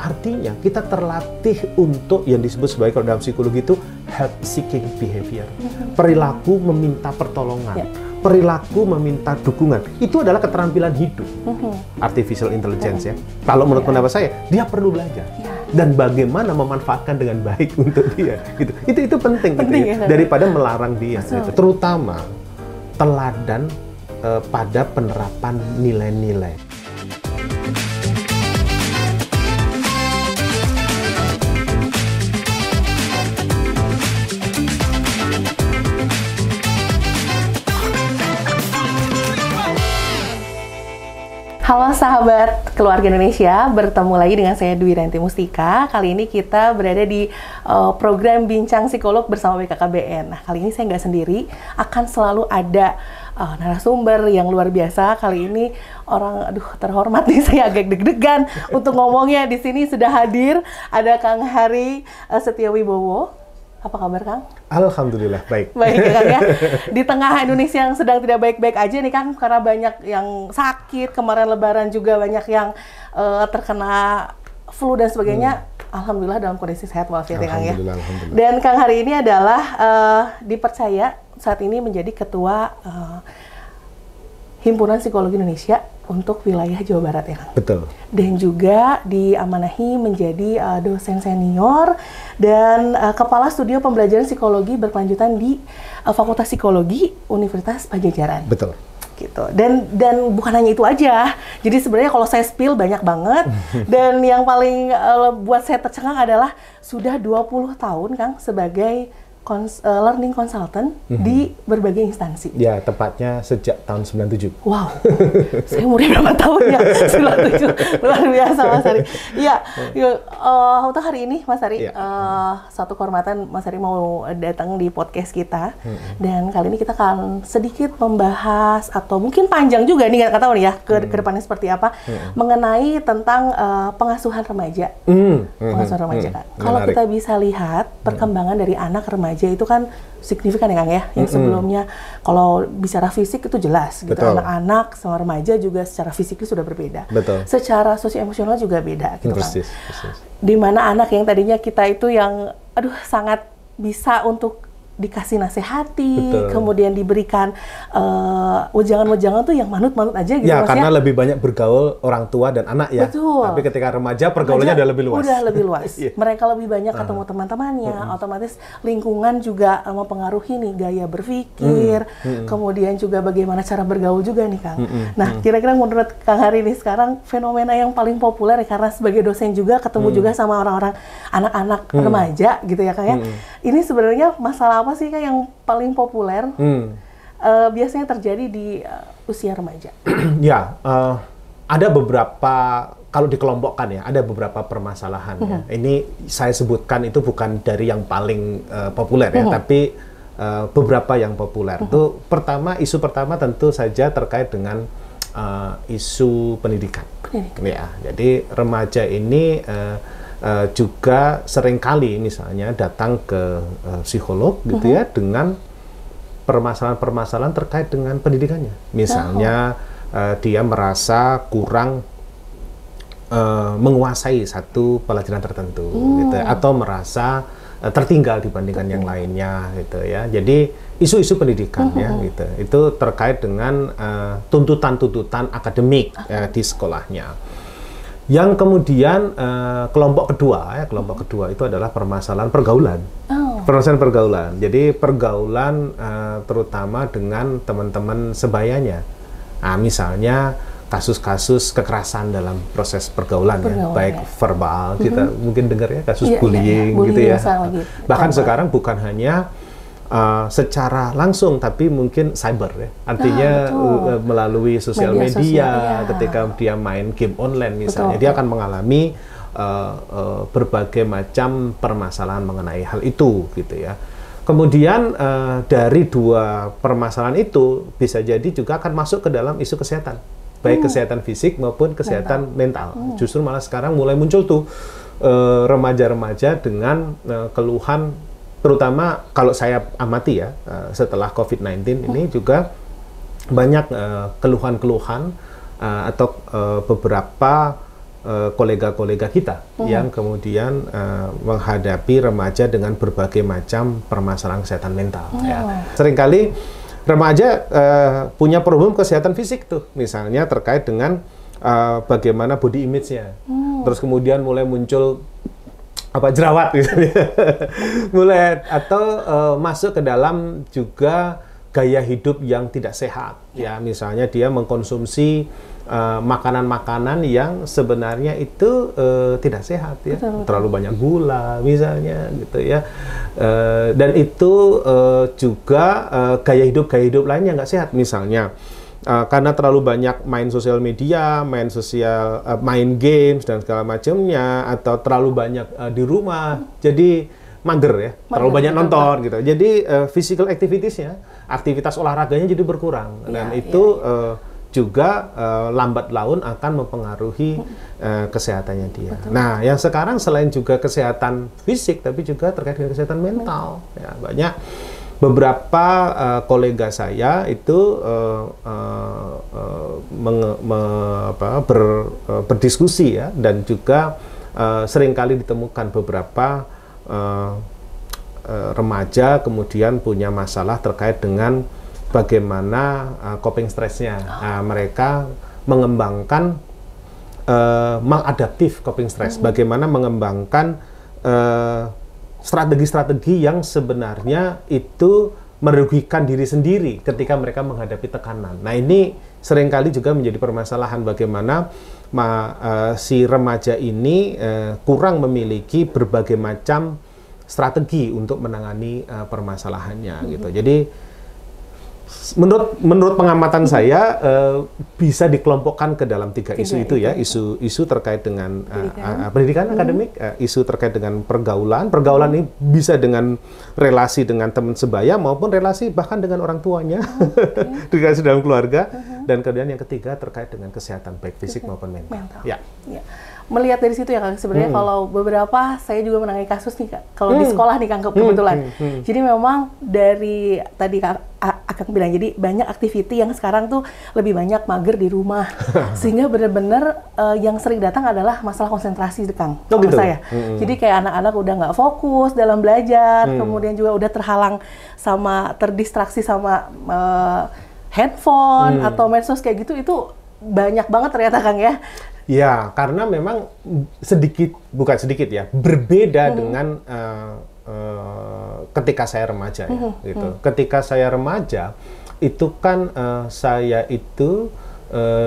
Artinya kita terlatih untuk yang disebut sebagai, kalau dalam psikologi itu, help seeking behavior. Perilaku meminta pertolongan, perilaku meminta dukungan. Itu adalah keterampilan hidup. Artificial intelligence ya. Kalau menurut pendapat saya, dia perlu belajar. Dan bagaimana memanfaatkan dengan baik untuk dia. Gitu. Itu penting gitu ya. Daripada melarang dia. Gitu. Terutama teladan pada penerapan nilai-nilai. Halo sahabat Keluarga Indonesia, bertemu lagi dengan saya Dwi Ranti Mustika. Kali ini kita berada di program Bincang Psikolog bersama BKKBN. Nah, kali ini saya nggak sendiri, akan selalu ada narasumber yang luar biasa. Kali ini orang, terhormat nih, saya agak deg-degan untuk ngomongnya. Di sini sudah hadir, ada Kang Hari Setiawibowo. Apa kabar, Kang? Alhamdulillah, baik. Baik ya, Kang ya. Di tengah Indonesia yang sedang tidak baik-baik aja nih, Kang, karena banyak yang sakit, kemarin Lebaran juga banyak yang terkena flu dan sebagainya. Alhamdulillah dalam kondisi sehat walafiat ya, Kang ya. Dan Kang hari ini adalah dipercaya saat ini menjadi Ketua Himpunan Psikologi Indonesia untuk wilayah Jawa Barat ya, Kang. Betul. Dan juga diamanahi menjadi dosen senior dan Kepala Studio Pembelajaran Psikologi berkelanjutan di Fakultas Psikologi Universitas Padjadjaran. Betul. Gitu. Dan bukan hanya itu aja. Jadi sebenarnya kalau saya spill banyak banget. Dan yang paling buat saya tercengang adalah sudah 20 tahun, Kang, sebagai learning consultant di berbagai instansi. Ya, tepatnya sejak tahun 97. Wow, saya umurnya berapa tahun ya? 97, luar biasa Mas Hari. Iya, untuk hari ini Mas Hari, suatu kehormatan Mas Hari mau datang di podcast kita. Dan kali ini kita akan sedikit membahas, atau mungkin panjang juga nih, nggak tahu nih ya, ke depannya seperti apa, mengenai tentang pengasuhan remaja. Pengasuhan remaja, Kak. Kalau kita bisa lihat perkembangan dari anak remaja itu kan signifikan ya, Kang ya. Yang sebelumnya kalau bicara fisik itu jelas gitu. Anak-anak sama remaja juga secara fisik itu sudah berbeda. Betul. Secara sosio-emosional juga beda gitu, persis, Kang. persis. Di mana anak yang tadinya kita itu yang sangat bisa untuk dikasih nasihati, kemudian diberikan wejangan-wejangan tuh yang manut-manut aja gitu, ya, Mas, karena lebih banyak bergaul orang tua dan anak ya. Betul. Tapi ketika remaja pergaulannya udah lebih luas. Udah lebih luas. Mereka lebih banyak ketemu teman-temannya, otomatis lingkungan juga mempengaruhi nih gaya berpikir, kemudian juga bagaimana cara bergaul juga nih, Kang. Nah, kira-kira menurut Kang Hari ini sekarang fenomena yang paling populer ya, karena sebagai dosen juga ketemu juga sama orang-orang anak-anak remaja gitu ya, Kang ya. Ini sebenarnya masalah apa sih, Kak, yang paling populer biasanya terjadi di usia remaja? Ya, ada beberapa, kalau dikelompokkan ya, ada beberapa permasalahan ya. Ini saya sebutkan itu bukan dari yang paling populer ya, tapi beberapa yang populer. Itu isu pertama tentu saja terkait dengan isu pendidikan. Ya, jadi remaja ini juga seringkali misalnya datang ke psikolog gitu ya, dengan permasalahan-permasalahan terkait dengan pendidikannya. Misalnya dia merasa kurang menguasai satu pelajaran tertentu gitu ya, atau merasa tertinggal dibandingkan yang lainnya gitu ya. Jadi isu-isu pendidikan ya gitu. Itu terkait dengan tuntutan-tuntutan akademik di sekolahnya. Yang kemudian kelompok kedua itu adalah permasalahan pergaulan. Permasalahan pergaulan. Jadi pergaulan terutama dengan teman-teman sebayanya. Nah, misalnya kasus-kasus kekerasan dalam proses pergaulan ya, baik verbal, kita mungkin dengar ya, kasus bullying gitu ya. Bahkan sekarang bukan hanya secara langsung, tapi mungkin cyber ya, artinya melalui sosial media, ketika dia main game online misalnya, dia akan mengalami berbagai macam permasalahan mengenai hal itu gitu ya. Kemudian dari dua permasalahan itu bisa jadi juga akan masuk ke dalam isu kesehatan, baik kesehatan fisik maupun kesehatan mental. Justru malah sekarang mulai muncul tuh remaja-remaja dengan keluhan, terutama kalau saya amati ya, setelah COVID-19 ini juga banyak keluhan-keluhan atau beberapa kolega-kolega kita yang kemudian menghadapi remaja dengan berbagai macam permasalahan kesehatan mental. Ya. Seringkali remaja punya problem kesehatan fisik tuh, misalnya terkait dengan bagaimana body image-nya, terus kemudian mulai muncul jerawat misalnya, mulai atau masuk ke dalam juga gaya hidup yang tidak sehat, ya misalnya dia mengkonsumsi makanan-makanan yang sebenarnya itu tidak sehat, ya, terlalu banyak gula misalnya, gitu ya, dan itu juga gaya hidup lainnya nggak sehat, misalnya karena terlalu banyak main sosial media, main games dan segala macamnya, atau terlalu banyak di rumah, jadi mager ya, terlalu banyak nonton gitu. Jadi physical activities-nya, aktivitas olahraganya jadi berkurang, dan itu juga lambat laun akan mempengaruhi kesehatannya dia. Betul. Nah, yang sekarang selain juga kesehatan fisik, tapi juga terkait dengan kesehatan mental. Ya, banyak beberapa kolega saya itu berdiskusi ya, dan juga seringkali ditemukan beberapa remaja kemudian punya masalah terkait dengan bagaimana coping stress-nya. Mereka mengembangkan maladaptive coping stress, bagaimana mengembangkan strategi-strategi yang sebenarnya itu merugikan diri sendiri ketika mereka menghadapi tekanan. Nah, ini seringkali juga menjadi permasalahan bagaimana si remaja ini kurang memiliki berbagai macam strategi untuk menangani permasalahannya gitu. Jadi menurut pengamatan saya bisa dikelompokkan ke dalam tiga isu itu ya, isu terkait dengan pendidikan akademik, isu terkait dengan pergaulan ini bisa dengan relasi dengan teman sebaya maupun relasi bahkan dengan orang tuanya, relasi dalam keluarga, dan kemudian yang ketiga terkait dengan kesehatan baik fisik maupun mental. Ya. Melihat dari situ ya Kang, sebenarnya kalau beberapa saya juga menangani kasus nih Kak, kalau di sekolah nih Kang kebetulan. Jadi memang dari tadi Kang bilang, jadi banyak activity yang sekarang tuh lebih banyak mager di rumah, sehingga benar-benar yang sering datang adalah masalah konsentrasi Kang, kalau saya. Jadi kayak anak-anak udah nggak fokus dalam belajar, kemudian juga udah terdistraksi sama handphone atau medsos kayak gitu, itu banyak banget ternyata Kang ya. Ya, karena memang bukan sedikit ya, berbeda dengan ketika saya remaja ya, gitu. Ketika saya remaja, itu kan saya itu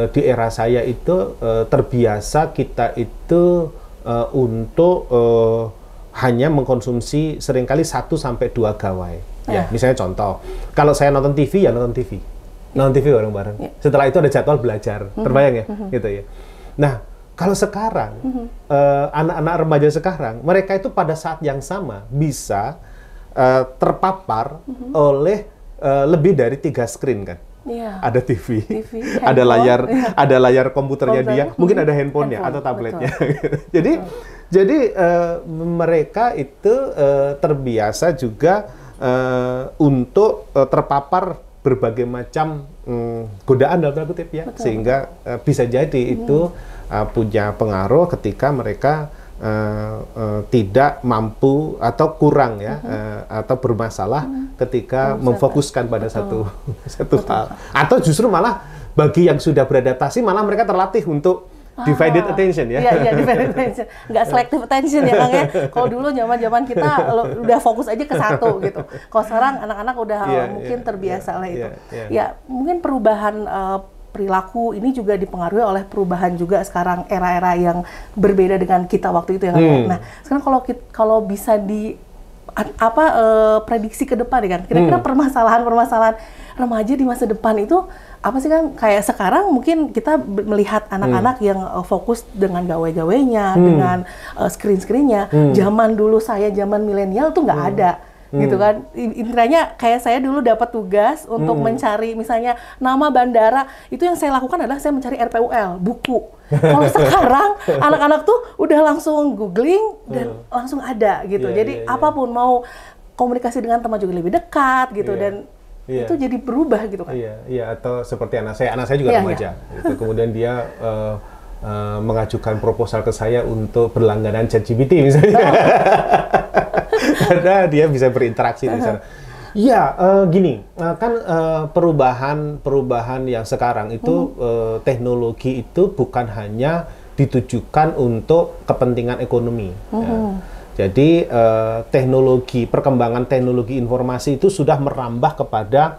di era saya itu terbiasa kita itu untuk hanya mengkonsumsi seringkali 1 sampai 2 gawai. Ya, misalnya contoh, kalau saya nonton TV ya nonton TV bareng-bareng. Setelah itu ada jadwal belajar, terbayang ya, gitu ya. Nah, kalau sekarang, anak-anak remaja sekarang, mereka itu pada saat yang sama bisa terpapar oleh lebih dari 3 screen kan. Ada TV, ada layar komputernya dia, mungkin ada handphonenya atau tabletnya. Jadi mereka itu terbiasa juga untuk terpapar berbagai macam godaan dalam tanda kutip ya, sehingga bisa jadi itu punya pengaruh ketika mereka tidak mampu atau kurang ya, atau bermasalah ketika memfokuskan pada satu hal, atau justru malah bagi yang sudah beradaptasi malah mereka terlatih untuk divided attention ya. Iya, divided attention. Nggak selective attention ya Kang ya. Kalau dulu zaman kita udah fokus aja ke satu gitu. Kalau sekarang anak-anak udah mungkin terbiasa lah itu. Ya, mungkin perubahan perilaku ini juga dipengaruhi oleh perubahan juga sekarang era-era yang berbeda dengan kita waktu itu ya Kang. Nah, sekarang kalau bisa prediksi ke depan ya kan. Kira-kira permasalahan remaja di masa depan itu apa sih Kang? Kayak sekarang mungkin kita melihat anak-anak yang fokus dengan gawe-gawenya, dengan screen-screennya. Zaman dulu zaman milenial tuh nggak ada. Gitu kan, intinya kayak saya dulu dapat tugas untuk mencari misalnya nama bandara, itu yang saya lakukan adalah saya mencari RPUL, buku. Kalau sekarang anak-anak tuh udah langsung googling dan langsung ada gitu. Jadi apapun, mau komunikasi dengan teman juga lebih dekat gitu, dan itu jadi berubah gitu kan. Iya, atau seperti anak saya juga remaja. Gitu. Kemudian dia mengajukan proposal ke saya untuk berlangganan ChatGPT misalnya. Karena dia bisa berinteraksi di sana. Ya, gini, kan perubahan yang sekarang itu teknologi itu bukan hanya ditujukan untuk kepentingan ekonomi. Ya. Jadi perkembangan teknologi informasi itu sudah merambah kepada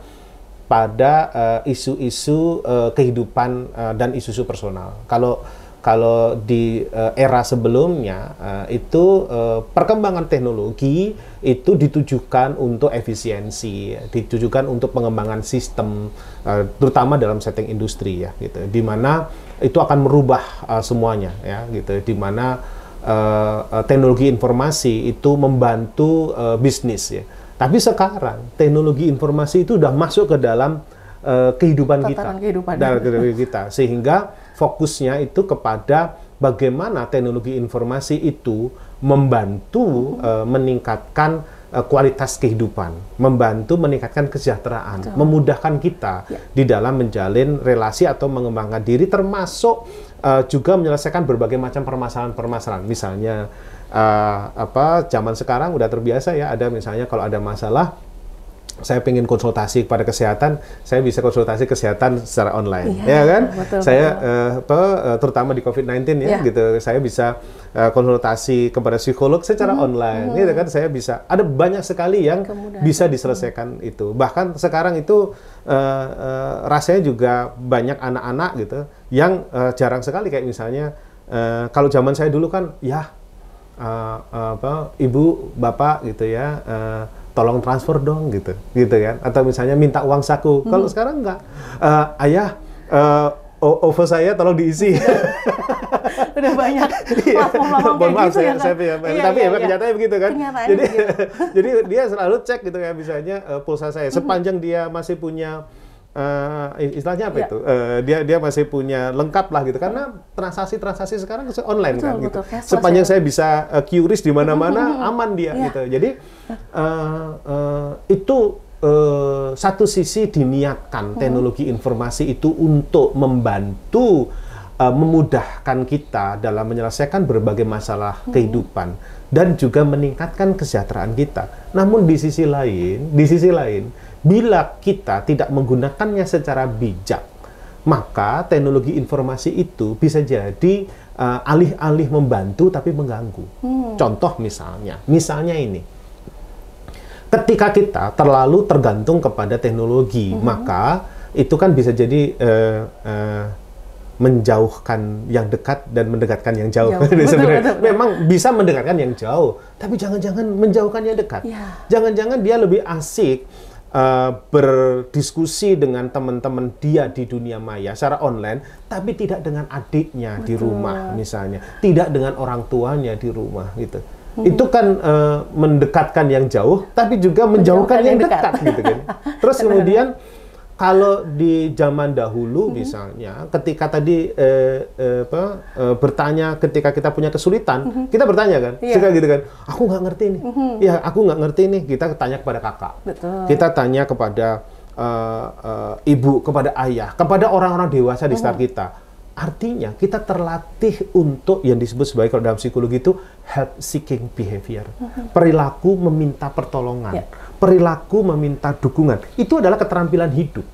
isu-isu kehidupan dan isu-isu personal. Kalau di era sebelumnya itu perkembangan teknologi itu ditujukan untuk efisiensi, ditujukan untuk pengembangan sistem, terutama dalam setting industri ya, gitu. Di mana itu akan merubah semuanya ya, gitu. Di mana teknologi informasi itu membantu bisnis ya. Tapi sekarang teknologi informasi itu sudah masuk ke dalam kehidupan kita, sehingga fokusnya itu kepada bagaimana teknologi informasi itu membantu meningkatkan kualitas kehidupan, membantu meningkatkan kesejahteraan, memudahkan kita di dalam menjalin relasi atau mengembangkan diri, termasuk juga menyelesaikan berbagai macam permasalahan-permasalahan. Misalnya zaman sekarang udah terbiasa ya, ada misalnya kalau ada masalah, saya pengen konsultasi kepada kesehatan, saya bisa konsultasi kesehatan secara online, ya kan? Betul, saya terutama di COVID-19 ya, gitu. Saya bisa konsultasi kepada psikolog secara online, gitu kan? Saya bisa. Ada banyak sekali yang bisa diselesaikan itu. Bahkan sekarang itu rasanya juga banyak anak-anak gitu yang jarang sekali, kayak misalnya kalau zaman saya dulu kan, ya ibu, bapak gitu ya. Tolong transfer dong gitu kan, atau misalnya minta uang saku. Kalau sekarang enggak, ayah, OVO saya tolong diisi. Udah banyak platform-platform kayak gitu ya kan? Tapi kenyataannya begitu kan. Jadi dia selalu cek gitu ya, misalnya pulsa saya sepanjang dia masih punya istilahnya apa itu? Dia masih punya lengkap lah gitu, karena transaksi sekarang online kan gitu. Sepanjang saya bisa QRIS di mana-mana aman dia gitu. Jadi itu satu sisi diniatkan teknologi informasi itu untuk membantu memudahkan kita dalam menyelesaikan berbagai masalah kehidupan dan juga meningkatkan kesejahteraan kita. Namun di sisi lain, bila kita tidak menggunakannya secara bijak, maka teknologi informasi itu bisa jadi alih-alih membantu tapi mengganggu. Contoh misalnya ini, ketika kita terlalu tergantung kepada teknologi, maka itu kan bisa jadi menjauhkan yang dekat dan mendekatkan yang jauh. Sebenarnya memang bisa mendekatkan yang jauh, tapi jangan-jangan menjauhkan yang dekat. Jangan-jangan dia lebih asik berdiskusi dengan teman-teman dia di dunia maya secara online, tapi tidak dengan adiknya di rumah misalnya, tidak dengan orang tuanya di rumah gitu. Itu kan mendekatkan yang jauh, tapi juga menjauhkan yang dekat gitu kan. Terus kemudian kalau di zaman dahulu misalnya, ketika tadi bertanya, ketika kita punya kesulitan, kita bertanya kan, suka gitu kan, aku nggak ngerti nih, ya aku nggak ngerti nih, kita tanya kepada kakak, kita tanya kepada ibu, kepada ayah, kepada orang-orang dewasa di sekitar kita. Artinya kita terlatih untuk yang disebut sebagai, kalau dalam psikologi itu, help seeking behavior, perilaku meminta pertolongan, perilaku meminta dukungan. Itu adalah keterampilan hidup.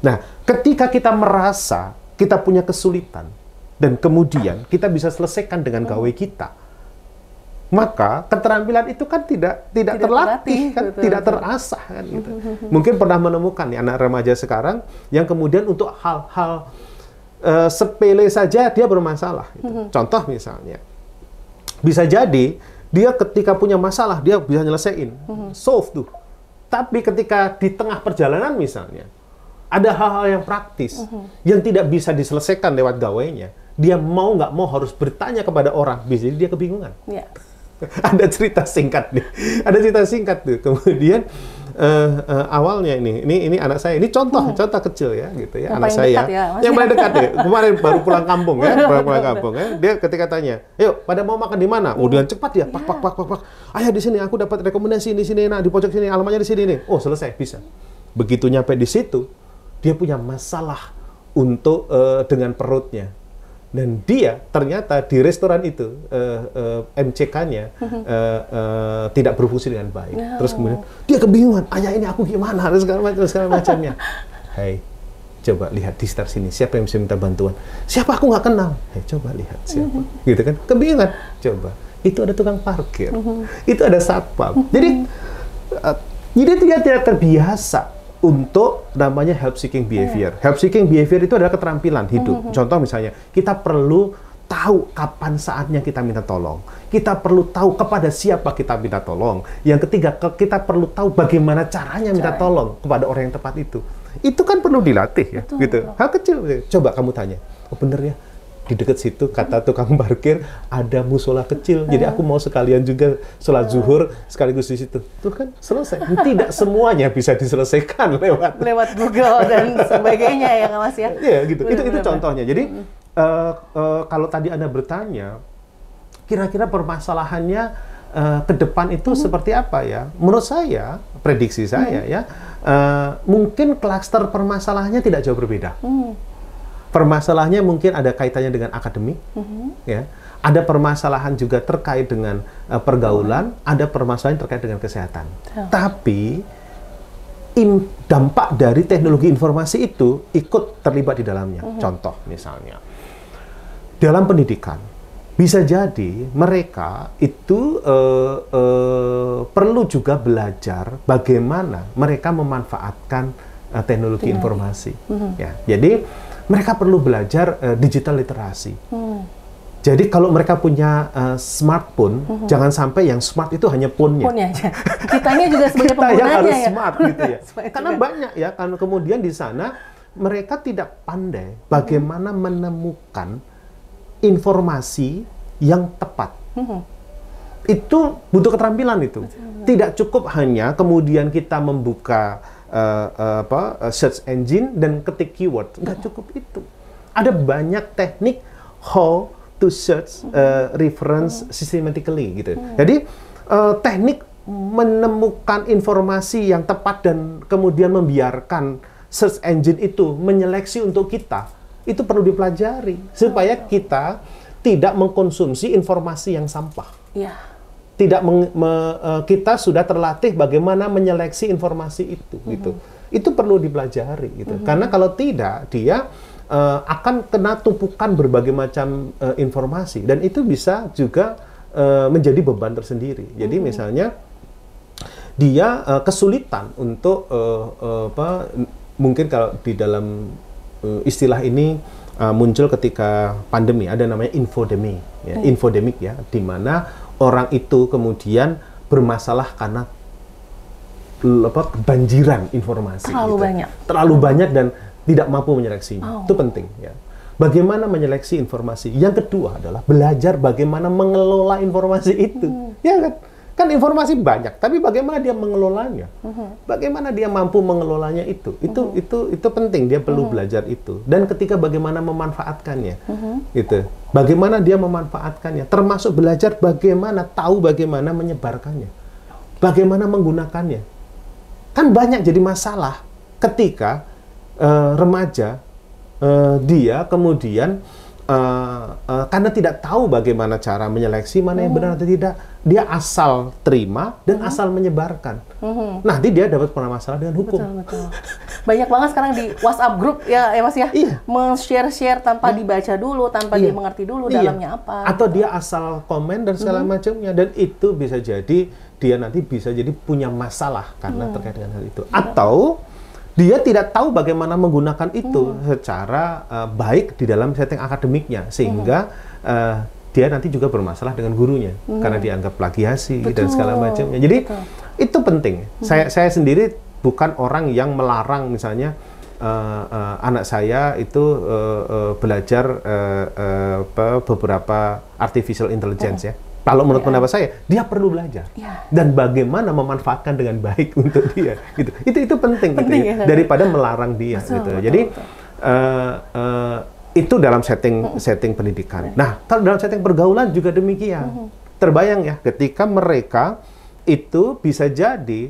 Nah, ketika kita merasa kita punya kesulitan dan kemudian kita bisa selesaikan dengan gawe kita, maka keterampilan itu kan tidak terlatih, kan, tidak terasah kan gitu. Mungkin pernah menemukan nih anak remaja sekarang yang kemudian untuk hal-hal sepele saja dia bermasalah. Gitu. Contoh misalnya, bisa jadi dia ketika punya masalah dia bisa nyelesain, solve tuh. Tapi ketika di tengah perjalanan misalnya ada hal-hal yang praktis yang tidak bisa diselesaikan lewat gawainya, dia mau nggak mau harus bertanya kepada orang, bisa jadi dia kebingungan. Ada cerita singkat nih, tuh. Kemudian awalnya ini anak saya, ini contoh kecil ya gitu ya, anak saya yang paling dekat ya, kemarin baru pulang kampung ya, dia ketika tanya, yuk pada mau makan di mana, kemudian cepat ya, pak, ayah di sini aku dapat rekomendasi di sini, nah di pojok sini, alamatnya di sini nih, oh selesai, bisa. Begitu nyampe di situ, dia punya masalah untuk dengan perutnya. Dan dia ternyata di restoran itu MCK-nya tidak berfungsi dengan baik. Terus kemudian dia kebingungan, ayah ini aku gimana, harus segala macamnya. Hai, coba lihat di sekitar sini, siapa yang bisa minta bantuan? Siapa, aku nggak kenal. Hai, coba lihat siapa. Gitu kan, kebingungan. Coba, itu ada tukang parkir, itu ada satpam. Jadi dia tidak terbiasa untuk namanya help seeking behavior. Help seeking behavior itu adalah keterampilan hidup. Contoh misalnya, kita perlu tahu kapan saatnya kita minta tolong. Kita perlu tahu kepada siapa kita minta tolong. Yang ketiga, kita perlu tahu bagaimana caranya minta tolong kepada orang yang tepat itu. Itu kan perlu dilatih ya, gitu. Hal kecil. Coba kamu tanya, oh bener ya, di dekat situ kata tukang parkir ada musola kecil, jadi aku mau sekalian juga sholat zuhur sekaligus di situ. Tuh kan selesai. Tidak semuanya bisa diselesaikan lewat Google dan sebagainya ya Mas ya. Iya gitu. Itu contohnya. Jadi kalau tadi Anda bertanya, kira-kira permasalahannya ke depan itu seperti apa ya? Menurut saya, prediksi saya ya, mungkin klaster permasalahannya tidak jauh berbeda. Permasalahannya mungkin ada kaitannya dengan akademik, ya. Ada permasalahan juga terkait dengan pergaulan, ada permasalahan terkait dengan kesehatan. Tapi dampak dari teknologi informasi itu ikut terlibat di dalamnya. Contoh misalnya, dalam pendidikan, bisa jadi mereka itu perlu juga belajar bagaimana mereka memanfaatkan teknologi informasi. Ya, jadi mereka perlu belajar digital literasi. Jadi kalau mereka punya smartphone, jangan sampai yang smart itu hanya phone-nya. Kitanya juga sebagai kita yang harus ya. smart gitu ya. Karena banyak ya, kan kemudian di sana mereka tidak pandai bagaimana menemukan informasi yang tepat. Itu butuh keterampilan itu. Tidak cukup hanya kemudian kita membuka search engine dan ketik keyword, nggak cukup itu. Ada banyak teknik how to search reference systematically gitu. Jadi teknik menemukan informasi yang tepat dan kemudian membiarkan search engine itu menyeleksi untuk kita, itu perlu dipelajari supaya kita tidak mengkonsumsi informasi yang sampah. Kita sudah terlatih bagaimana menyeleksi informasi itu, gitu. Itu perlu dipelajari, gitu. Karena kalau tidak, dia akan kena tumpukan berbagai macam informasi, dan itu bisa juga menjadi beban tersendiri. Jadi misalnya dia kesulitan untuk mungkin kalau di dalam istilah ini muncul ketika pandemi, ada namanya infodemi, ya, infodemik ya, di mana orang itu kemudian bermasalah karena kebanjiran informasi. Terlalu banyak dan tidak mampu menyeleksinya. Itu penting ya. Bagaimana menyeleksi informasi. Yang kedua adalah belajar bagaimana mengelola informasi itu. Ya kan? Kan informasi banyak, tapi bagaimana dia mengelolanya? Bagaimana dia mampu mengelolanya itu? Itu penting, dia perlu belajar itu. Dan ketika bagaimana memanfaatkannya. Gitu. Bagaimana dia memanfaatkannya, termasuk belajar bagaimana menyebarkannya. Bagaimana menggunakannya. Kan banyak jadi masalah ketika remaja dia kemudian karena tidak tahu bagaimana cara menyeleksi mana yang benar atau tidak, dia asal terima dan asal menyebarkan. Nanti dia dapat permasalahan dengan hukum. Betul. Banyak banget sekarang di WhatsApp grup ya Mas ya, share tanpa dibaca dulu, tanpa dia mengerti dulu dalamnya apa. Atau dia asal komen dan segala macamnya, dan itu bisa jadi dia nanti bisa jadi punya masalah karena terkait dengan hal itu. Atau dia tidak tahu bagaimana menggunakan itu secara baik di dalam setting akademiknya, sehingga dia nanti juga bermasalah dengan gurunya karena dianggap plagiasi dan segala macamnya. Jadi itu penting. Saya sendiri bukan orang yang melarang misalnya anak saya itu belajar beberapa artificial intelligence ya. Kalau menurut pendapat saya, dia perlu belajar dan bagaimana memanfaatkan dengan baik untuk dia. Gitu. Itu penting gitu ya, daripada melarang dia. Gitu. Jadi itu dalam setting pendidikan. Nah, kalau dalam setting pergaulan juga demikian. Terbayang ya, ketika mereka itu bisa jadi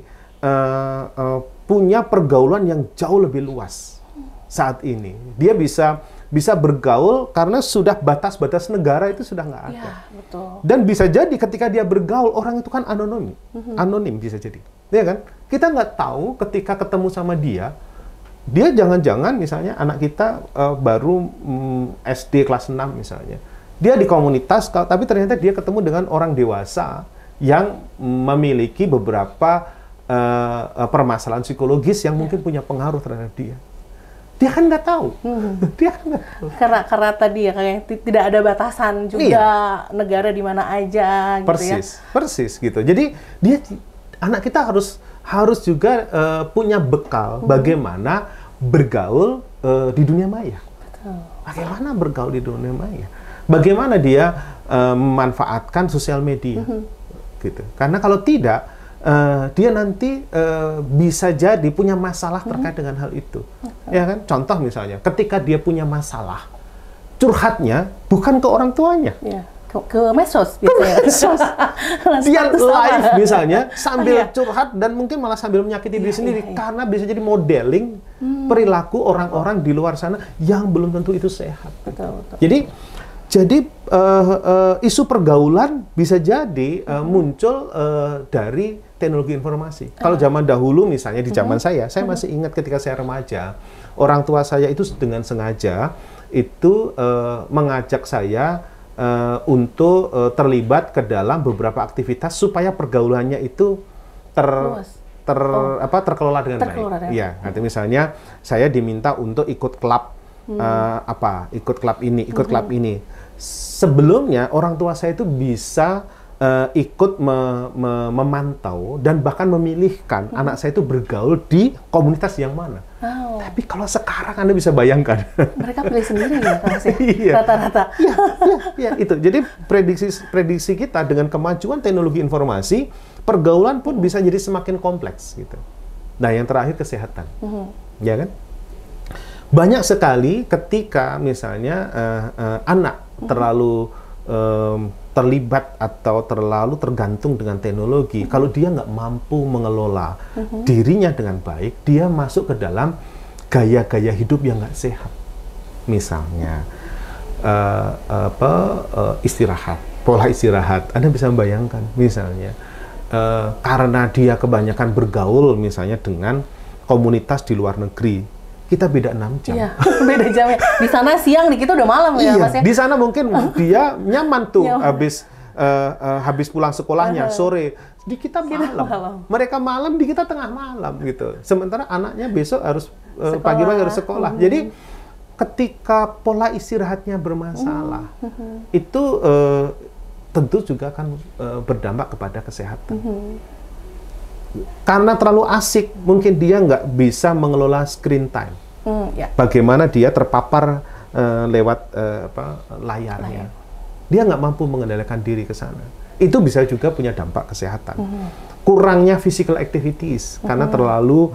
punya pergaulan yang jauh lebih luas saat ini. Dia bisa bisa bergaul karena sudah batas-batas negara itu sudah nggak ada. Ya, betul. Dan bisa jadi ketika dia bergaul, orang itu kan anonim bisa jadi, ya kan? Kita nggak tahu ketika ketemu sama dia jangan-jangan misalnya anak kita baru SD kelas 6 misalnya, dia di komunitas, tapi ternyata dia ketemu dengan orang dewasa yang memiliki beberapa permasalahan psikologis yang mungkin punya pengaruh terhadap dia. Dia kan nggak tahu. Dia kan nggak tahu. Karena tadi ya kayak tidak ada batasan juga negara di mana aja gitu Persis gitu. Jadi anak kita harus juga punya bekal bagaimana bergaul di dunia maya. Betul. Bagaimana bergaul di dunia maya? Bagaimana dia memanfaatkan sosial media gitu. Karena kalau tidak dia nanti bisa jadi punya masalah terkait dengan hal itu. Ya kan? Contoh misalnya, ketika dia punya masalah, curhatnya bukan ke orang tuanya. Ya. Ke medsos biasanya. Dia live misalnya sambil curhat dan mungkin malah sambil menyakiti diri sendiri karena bisa jadi modeling perilaku orang-orang di luar sana yang belum tentu itu sehat. Betul. Jadi isu pergaulan bisa jadi muncul dari teknologi informasi. Kalau zaman dahulu misalnya di zaman saya masih ingat ketika saya remaja, orang tua saya itu dengan sengaja itu mengajak saya untuk terlibat ke dalam beberapa aktivitas supaya pergaulannya itu terkelola dengan baik. Iya, nanti misalnya saya diminta untuk ikut klub ikut klub ini, ikut klub ini. Sebelumnya orang tua saya itu bisa ikut memantau dan bahkan memilihkan anak saya itu bergaul di komunitas yang mana. Tapi kalau sekarang Anda bisa bayangkan. Mereka pilih sendiri ya, rata-rata. Iya, itu. Jadi prediksi kita dengan kemajuan teknologi informasi, pergaulan pun bisa jadi semakin kompleks gitu. Nah, yang terakhir kesehatan. Ya kan? Banyak sekali ketika misalnya anak terlalu terlibat atau terlalu tergantung dengan teknologi, kalau dia nggak mampu mengelola dirinya dengan baik, dia masuk ke dalam gaya-gaya hidup yang nggak sehat. Misalnya istirahat, pola istirahat. Anda bisa membayangkan, misalnya karena dia kebanyakan bergaul misalnya dengan komunitas di luar negeri. Kita beda 6 jam. Iya, beda jamnya. Di sana siang, di kita udah malam ya, Mas ya? Di sana mungkin dia nyaman tuh habis pulang sekolahnya sore. Di kita malam. Mereka malam, di kita tengah malam gitu. Sementara anaknya besok harus pagi-pagi harus sekolah. Jadi ketika pola istirahatnya bermasalah, itu tentu juga akan berdampak kepada kesehatan. Karena terlalu asik, mungkin dia nggak bisa mengelola screen time. Bagaimana dia terpapar lewat layarnya. Dia nggak mampu mengendalikan diri ke sana. Itu bisa juga punya dampak kesehatan. Kurangnya physical activities, karena terlalu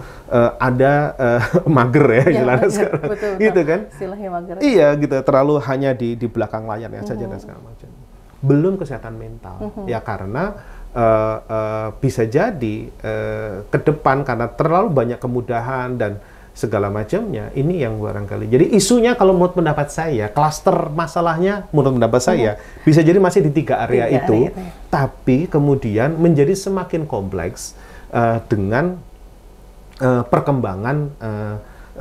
ada mager ya istilahnya sekarang. Betul, gitu kan? Istilahnya mager. Iya, gitu. Terlalu hanya di belakang layarnya saja dan segala macam. Belum kesehatan mental. Ya karena bisa jadi ke depan karena terlalu banyak kemudahan dan segala macamnya, ini yang barangkali. Jadi isunya kalau menurut pendapat saya, klaster masalahnya menurut pendapat saya bisa jadi masih di 3 area itu, tapi kemudian menjadi semakin kompleks dengan perkembangan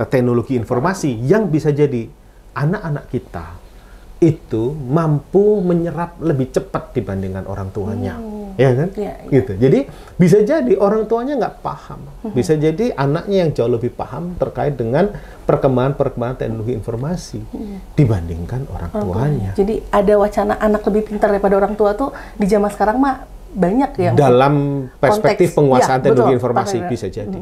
teknologi informasi yang bisa jadi anak-anak kita itu mampu menyerap lebih cepat dibandingkan orang tuanya. Ya kan? Gitu. Jadi bisa jadi orang tuanya nggak paham. Bisa jadi anaknya yang jauh lebih paham terkait dengan perkembangan teknologi informasi dibandingkan orang tuanya. Jadi ada wacana anak lebih pintar daripada orang tua tuh di zaman sekarang mah banyak ya. Dalam perspektif penguasaan teknologi informasi bisa jadi.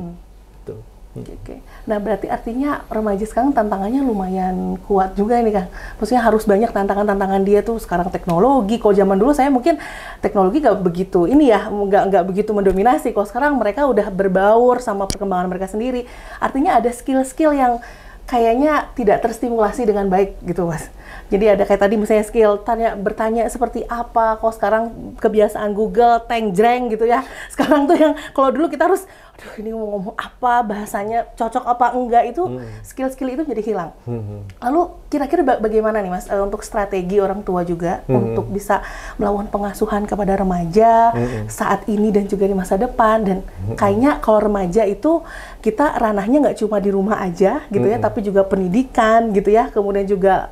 Oke. Nah, berarti artinya remaja sekarang tantangannya lumayan kuat juga nih, Kang. Maksudnya harus banyak tantangan-tantangan dia tuh sekarang teknologi. Kalau zaman dulu saya mungkin teknologi nggak begitu nggak begitu mendominasi. Kalau sekarang mereka udah berbaur sama perkembangan mereka sendiri. Artinya ada skill-skill yang kayaknya tidak terstimulasi dengan baik gitu, Mas. Jadi ada kayak tadi misalnya skill bertanya seperti apa. Kalau sekarang kebiasaan Google, teng jreng gitu ya. Sekarang tuh yang kalau dulu kita harus aduh ini mau ngomong apa, bahasanya cocok apa enggak, itu skill-skill itu jadi hilang. Lalu kira-kira bagaimana nih Mas untuk strategi orang tua juga untuk bisa melakukan pengasuhan kepada remaja saat ini dan juga di masa depan, dan kayaknya kalau remaja itu kita ranahnya nggak cuma di rumah aja gitu ya, tapi juga pendidikan gitu ya, kemudian juga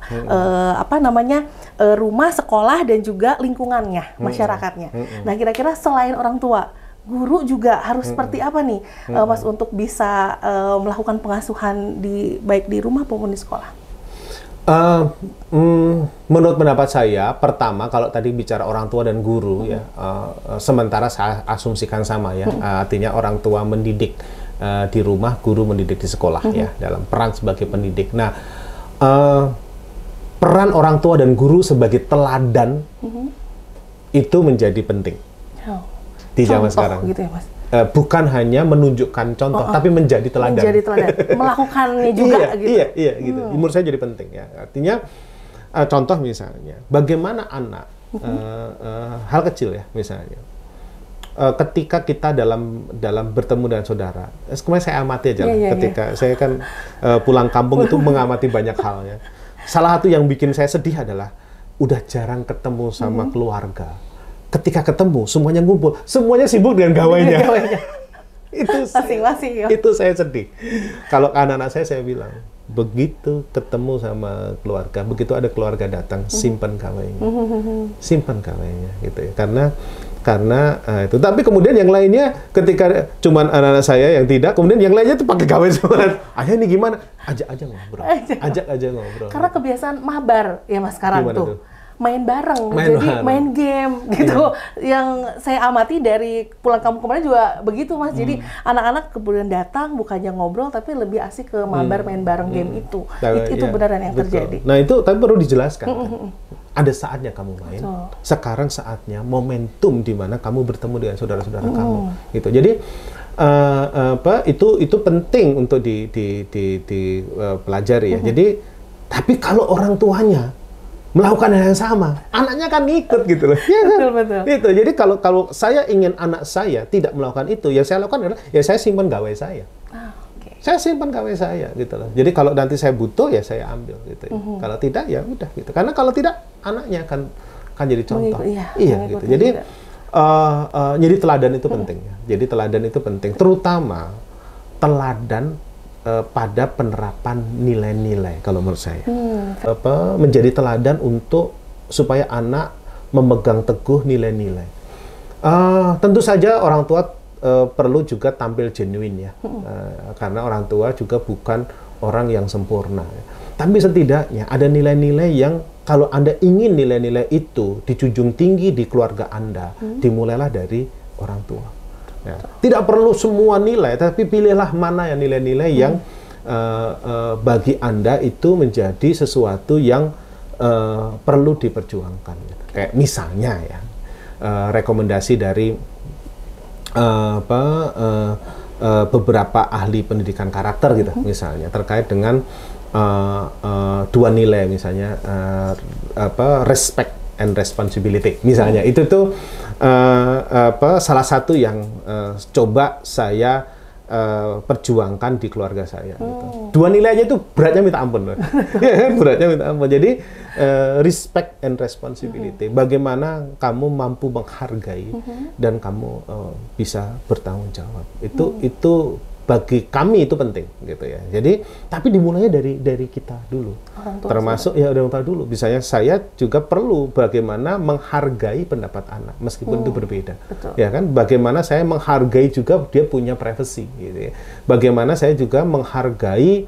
rumah, sekolah, dan juga lingkungannya, masyarakatnya. Nah kira-kira selain orang tua, guru juga harus seperti apa nih, Mas, untuk bisa melakukan pengasuhan baik di rumah maupun di sekolah? Menurut pendapat saya, pertama kalau tadi bicara orang tua dan guru ya, sementara saya asumsikan sama ya, artinya orang tua mendidik di rumah, guru mendidik di sekolah ya, dalam peran sebagai pendidik. Nah, peran orang tua dan guru sebagai teladan itu menjadi penting. Di zaman sekarang, gitu ya, Mas? Bukan hanya menunjukkan contoh, tapi menjadi teladan. Menjadi teladan, melakukannya juga. Iya, gitu. Menurut saya jadi penting ya. Artinya, contoh misalnya, bagaimana anak, hal kecil ya, misalnya, ketika kita dalam bertemu dengan saudara, kemarin saya amati aja, ketika saya kan pulang kampung itu mengamati banyak hal ya. Salah satu yang bikin saya sedih adalah udah jarang ketemu sama keluarga. Ketika ketemu, semuanya ngumpul, semuanya sibuk dengan gawainya. Itu masing-masing. Itu saya sedih. Kalau anak-anak saya bilang, begitu ketemu sama keluarga, begitu ada keluarga datang, simpan gawainya, simpan gawainya, gitu ya. Karena itu. Tapi kemudian yang lainnya, ketika cuman anak-anak saya yang tidak, kemudian yang lainnya tuh pakai gawai semua. Ayah ini gimana? Ajak aja ngobrol. Ajak aja ngobrol. Karena kebiasaan mabar ya Mas sekarang tuh. Main bareng, jadi main game gitu. Yang saya amati dari pulang kampung kemarin juga begitu Mas. Jadi anak-anak kemudian datang bukannya ngobrol, tapi lebih asik ke mabar main bareng game itu. Itu beneran yang terjadi. Nah itu tapi perlu dijelaskan. Ada saatnya kamu main. Sekarang saatnya momentum di mana kamu bertemu dengan saudara-saudara kamu. Gitu. Jadi itu penting untuk dipelajari ya. Jadi tapi kalau orang tuanya melakukan hal yang sama, anaknya kan ikut gitu loh. Ya kan? Betul. Itu. Jadi kalau saya ingin anak saya tidak melakukan itu, yang saya lakukan adalah ya saya simpan gawai saya. Saya simpan gawai saya gitu loh. Jadi kalau nanti saya butuh ya saya ambil gitu. Kalau tidak ya udah gitu. Karena kalau tidak anaknya kan jadi contoh. Iya gitu. Jadi jadi teladan itu penting ya. Jadi teladan itu penting, terutama teladan pada penerapan nilai-nilai kalau menurut saya. Menjadi teladan untuk supaya anak memegang teguh nilai-nilai. Tentu saja orang tua perlu juga tampil genuine ya. Karena orang tua juga bukan orang yang sempurna. Tapi setidaknya ada nilai-nilai yang kalau Anda ingin nilai-nilai itu dijunjung tinggi di keluarga Anda, dimulailah dari orang tua. Ya. Tidak perlu semua nilai, tapi pilihlah mana yang nilai-nilai yang bagi Anda itu menjadi sesuatu yang perlu diperjuangkan. Gitu. Kayak misalnya ya, rekomendasi dari beberapa ahli pendidikan karakter gitu, misalnya terkait dengan dua nilai, misalnya respect and responsibility, misalnya itu tuh salah satu yang coba saya perjuangkan di keluarga saya. Gitu. Dua nilainya itu beratnya minta ampun, beratnya minta ampun. Jadi respect and responsibility, bagaimana kamu mampu menghargai dan kamu bisa bertanggung jawab. Itu bagi kami itu penting gitu ya. Jadi tapi dimulainya dari kita dulu. Termasuk ya orang tua dulu. Misalnya saya juga perlu bagaimana menghargai pendapat anak meskipun itu berbeda. Betul. Ya kan? Bagaimana saya menghargai juga dia punya privacy gitu ya. Bagaimana saya juga menghargai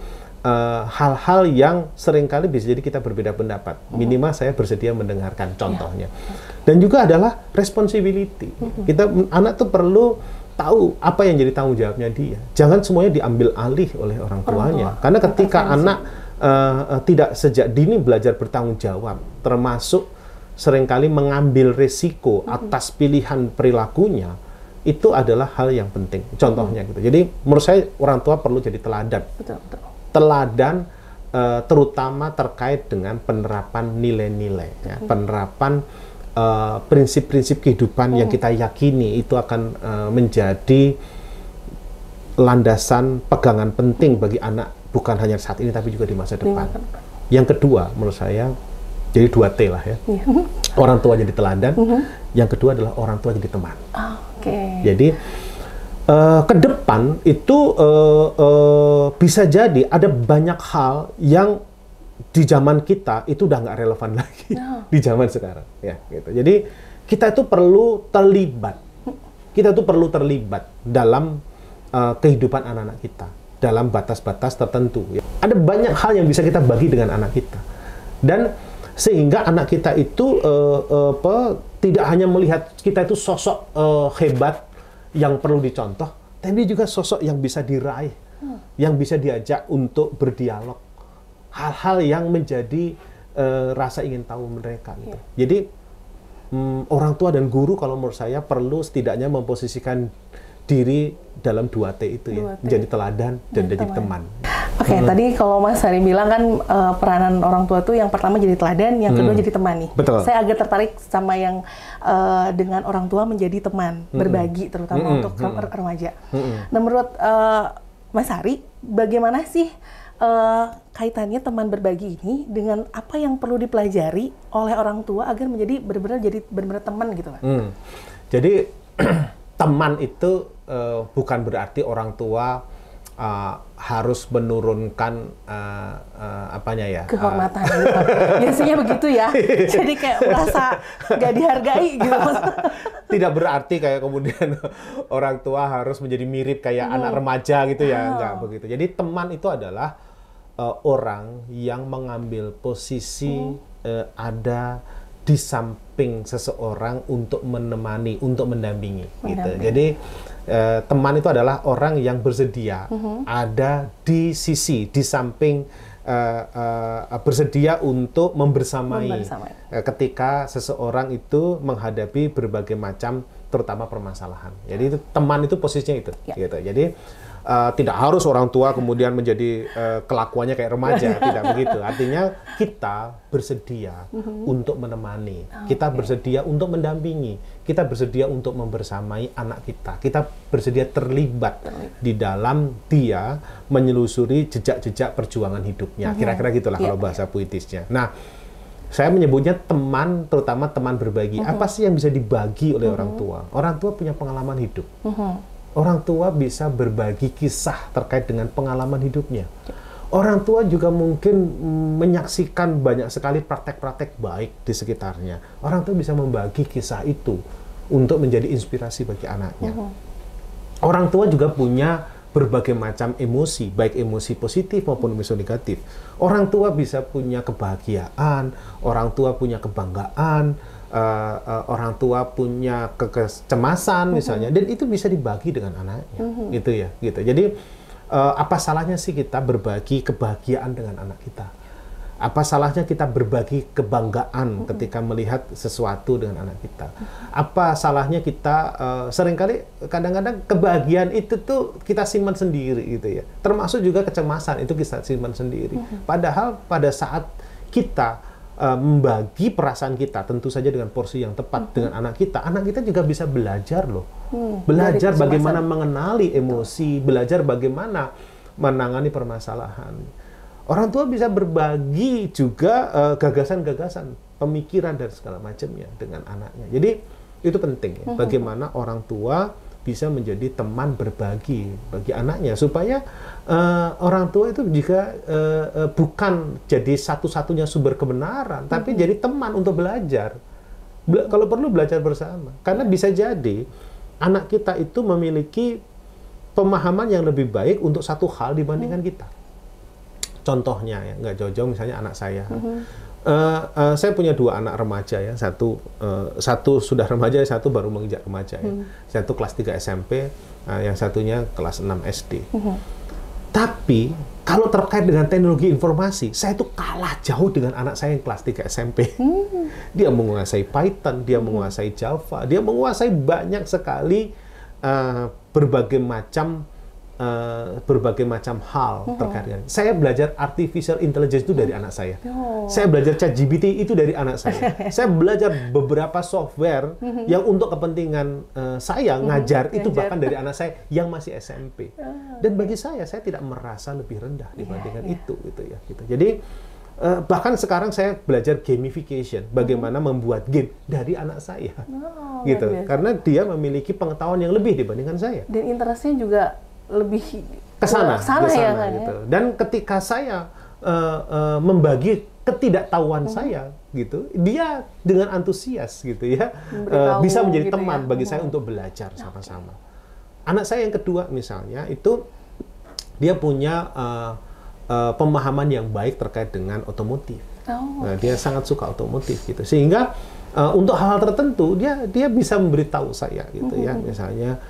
hal-hal yang seringkali bisa jadi kita berbeda pendapat. Minimal saya bersedia mendengarkan contohnya. Dan juga adalah responsibility. Anak tuh perlu tahu apa yang jadi tanggung jawabnya dia. Jangan semuanya diambil alih oleh orang tuanya. Karena ketika anak tidak sejak dini belajar bertanggung jawab, termasuk seringkali mengambil risiko atas pilihan perilakunya, itu adalah hal yang penting. Contohnya gitu. Jadi menurut saya orang tua perlu jadi teladan. Betul. Teladan terutama terkait dengan penerapan nilai-nilai, ya, penerapan prinsip-prinsip kehidupan yang kita yakini itu akan menjadi landasan pegangan penting bagi anak, bukan hanya saat ini tapi juga di masa depan. Yang kedua menurut saya, jadi 2T lah ya. Orang tua jadi teladan. Yang kedua adalah orang tua jadi teman. Jadi ke depan itu bisa jadi ada banyak hal yang di zaman kita itu udah nggak relevan lagi di zaman sekarang, ya gitu. Jadi kita itu perlu terlibat. Kita itu perlu terlibat dalam kehidupan anak-anak kita dalam batas-batas tertentu. Ya. Ada banyak hal yang bisa kita bagi dengan anak kita, dan sehingga anak kita itu tidak hanya melihat kita itu sosok hebat yang perlu dicontoh, tapi juga sosok yang bisa diraih, yang bisa diajak untuk berdialog. Hal-hal yang menjadi rasa ingin tahu mereka. Gitu. Jadi orang tua dan guru kalau menurut saya perlu setidaknya memposisikan diri dalam 2T itu ya, menjadi teladan dan jadi teman. Tadi kalau Mas Hari bilang kan peranan orang tua tuh yang pertama jadi teladan, yang kedua jadi teman nih. Betul. Saya agak tertarik sama yang dengan orang tua menjadi teman, berbagi terutama untuk remaja. Nah, menurut Mas Hari, bagaimana sih kaitannya teman berbagi ini dengan apa yang perlu dipelajari oleh orang tua agar menjadi benar-benar teman gitu kan? Jadi teman itu bukan berarti orang tua harus menurunkan kehormatan gitu. Biasanya begitu ya. Jadi kayak merasa gak dihargai gitu. Tidak berarti kayak kemudian orang tua harus menjadi mirip kayak anak remaja gitu ya, enggak begitu. Jadi teman itu adalah orang yang mengambil posisi ada di samping seseorang untuk menemani, untuk mendampingi. Gitu. Jadi teman itu adalah orang yang bersedia ada di sisi, di samping, bersedia untuk membersamai ketika seseorang itu menghadapi berbagai macam, terutama permasalahan. Jadi itu, teman itu posisinya itu. Gitu. Jadi tidak harus orang tua kemudian menjadi kelakuannya kayak remaja, tidak begitu. Artinya kita bersedia untuk menemani, kita bersedia untuk mendampingi, kita bersedia untuk membersamai anak kita, kita bersedia terlibat di dalam dia menyelusuri jejak-jejak perjuangan hidupnya. Kira-kira gitulah kalau bahasa puitisnya. Nah, saya menyebutnya teman, terutama teman berbagi. Apa sih yang bisa dibagi oleh orang tua? Orang tua punya pengalaman hidup. Orang tua bisa berbagi kisah terkait dengan pengalaman hidupnya. Orang tua juga mungkin menyaksikan banyak sekali praktek-praktek baik di sekitarnya. Orang tua bisa membagi kisah itu untuk menjadi inspirasi bagi anaknya. Orang tua juga punya berbagai macam emosi, baik emosi positif maupun emosi negatif. Orang tua bisa punya kebahagiaan, orang tua punya kebanggaan, orang tua punya kecemasan misalnya, dan itu bisa dibagi dengan anaknya, gitu ya, gitu. Jadi apa salahnya sih kita berbagi kebahagiaan dengan anak kita? Apa salahnya kita berbagi kebanggaan ketika melihat sesuatu dengan anak kita? Apa salahnya kita seringkali kadang-kadang kebahagiaan itu tuh kita simpan sendiri gitu ya. Termasuk juga kecemasan itu kita simpan sendiri. Padahal pada saat kita membagi perasaan kita tentu saja dengan porsi yang tepat dengan anak kita juga bisa belajar loh. Belajar bagaimana mengenali emosi, belajar bagaimana menangani permasalahan. Orang tua bisa berbagi juga gagasan-gagasan, pemikiran dan segala macamnya dengan anaknya. Jadi itu penting ya, bagaimana orang tua bisa menjadi teman berbagi bagi anaknya, supaya orang tua itu juga bukan jadi satu-satunya sumber kebenaran, tapi jadi teman untuk belajar. Kalau perlu belajar bersama, karena bisa jadi anak kita itu memiliki pemahaman yang lebih baik untuk satu hal dibandingkan kita. Contohnya ya, nggak jauh-jauh misalnya anak saya. Saya punya dua anak remaja ya, satu sudah remaja, satu baru menginjak remaja ya. Satu kelas 3 SMP, yang satunya kelas 6 SD. Tapi kalau terkait dengan teknologi informasi, saya itu kalah jauh dengan anak saya yang kelas 3 SMP. Dia menguasai Python, dia menguasai Java, dia menguasai banyak sekali berbagai macam berbagai macam hal terkait dengan. Saya belajar artificial intelligence itu dari anak saya. Saya belajar ChatGPT itu dari anak saya. Saya belajar beberapa software yang untuk kepentingan saya ngajar itu bahkan dari anak saya yang masih SMP. Dan bagi saya tidak merasa lebih rendah dibandingkan itu, gitu ya. Gitu. Jadi bahkan sekarang saya belajar gamification, bagaimana membuat game dari anak saya, gitu. Karena dia memiliki pengetahuan yang lebih dibandingkan saya. Dan interestnya juga lebih kesana ya, gitu. Dan ketika saya membagi ketidaktahuan saya, gitu, dia dengan antusias, gitu ya, bisa menjadi gitu teman bagi saya untuk belajar sama-sama. Anak saya yang kedua misalnya itu dia punya pemahaman yang baik terkait dengan otomotif. Nah, dia sangat suka otomotif, gitu, sehingga untuk hal-hal tertentu dia bisa memberitahu saya, gitu ya, misalnya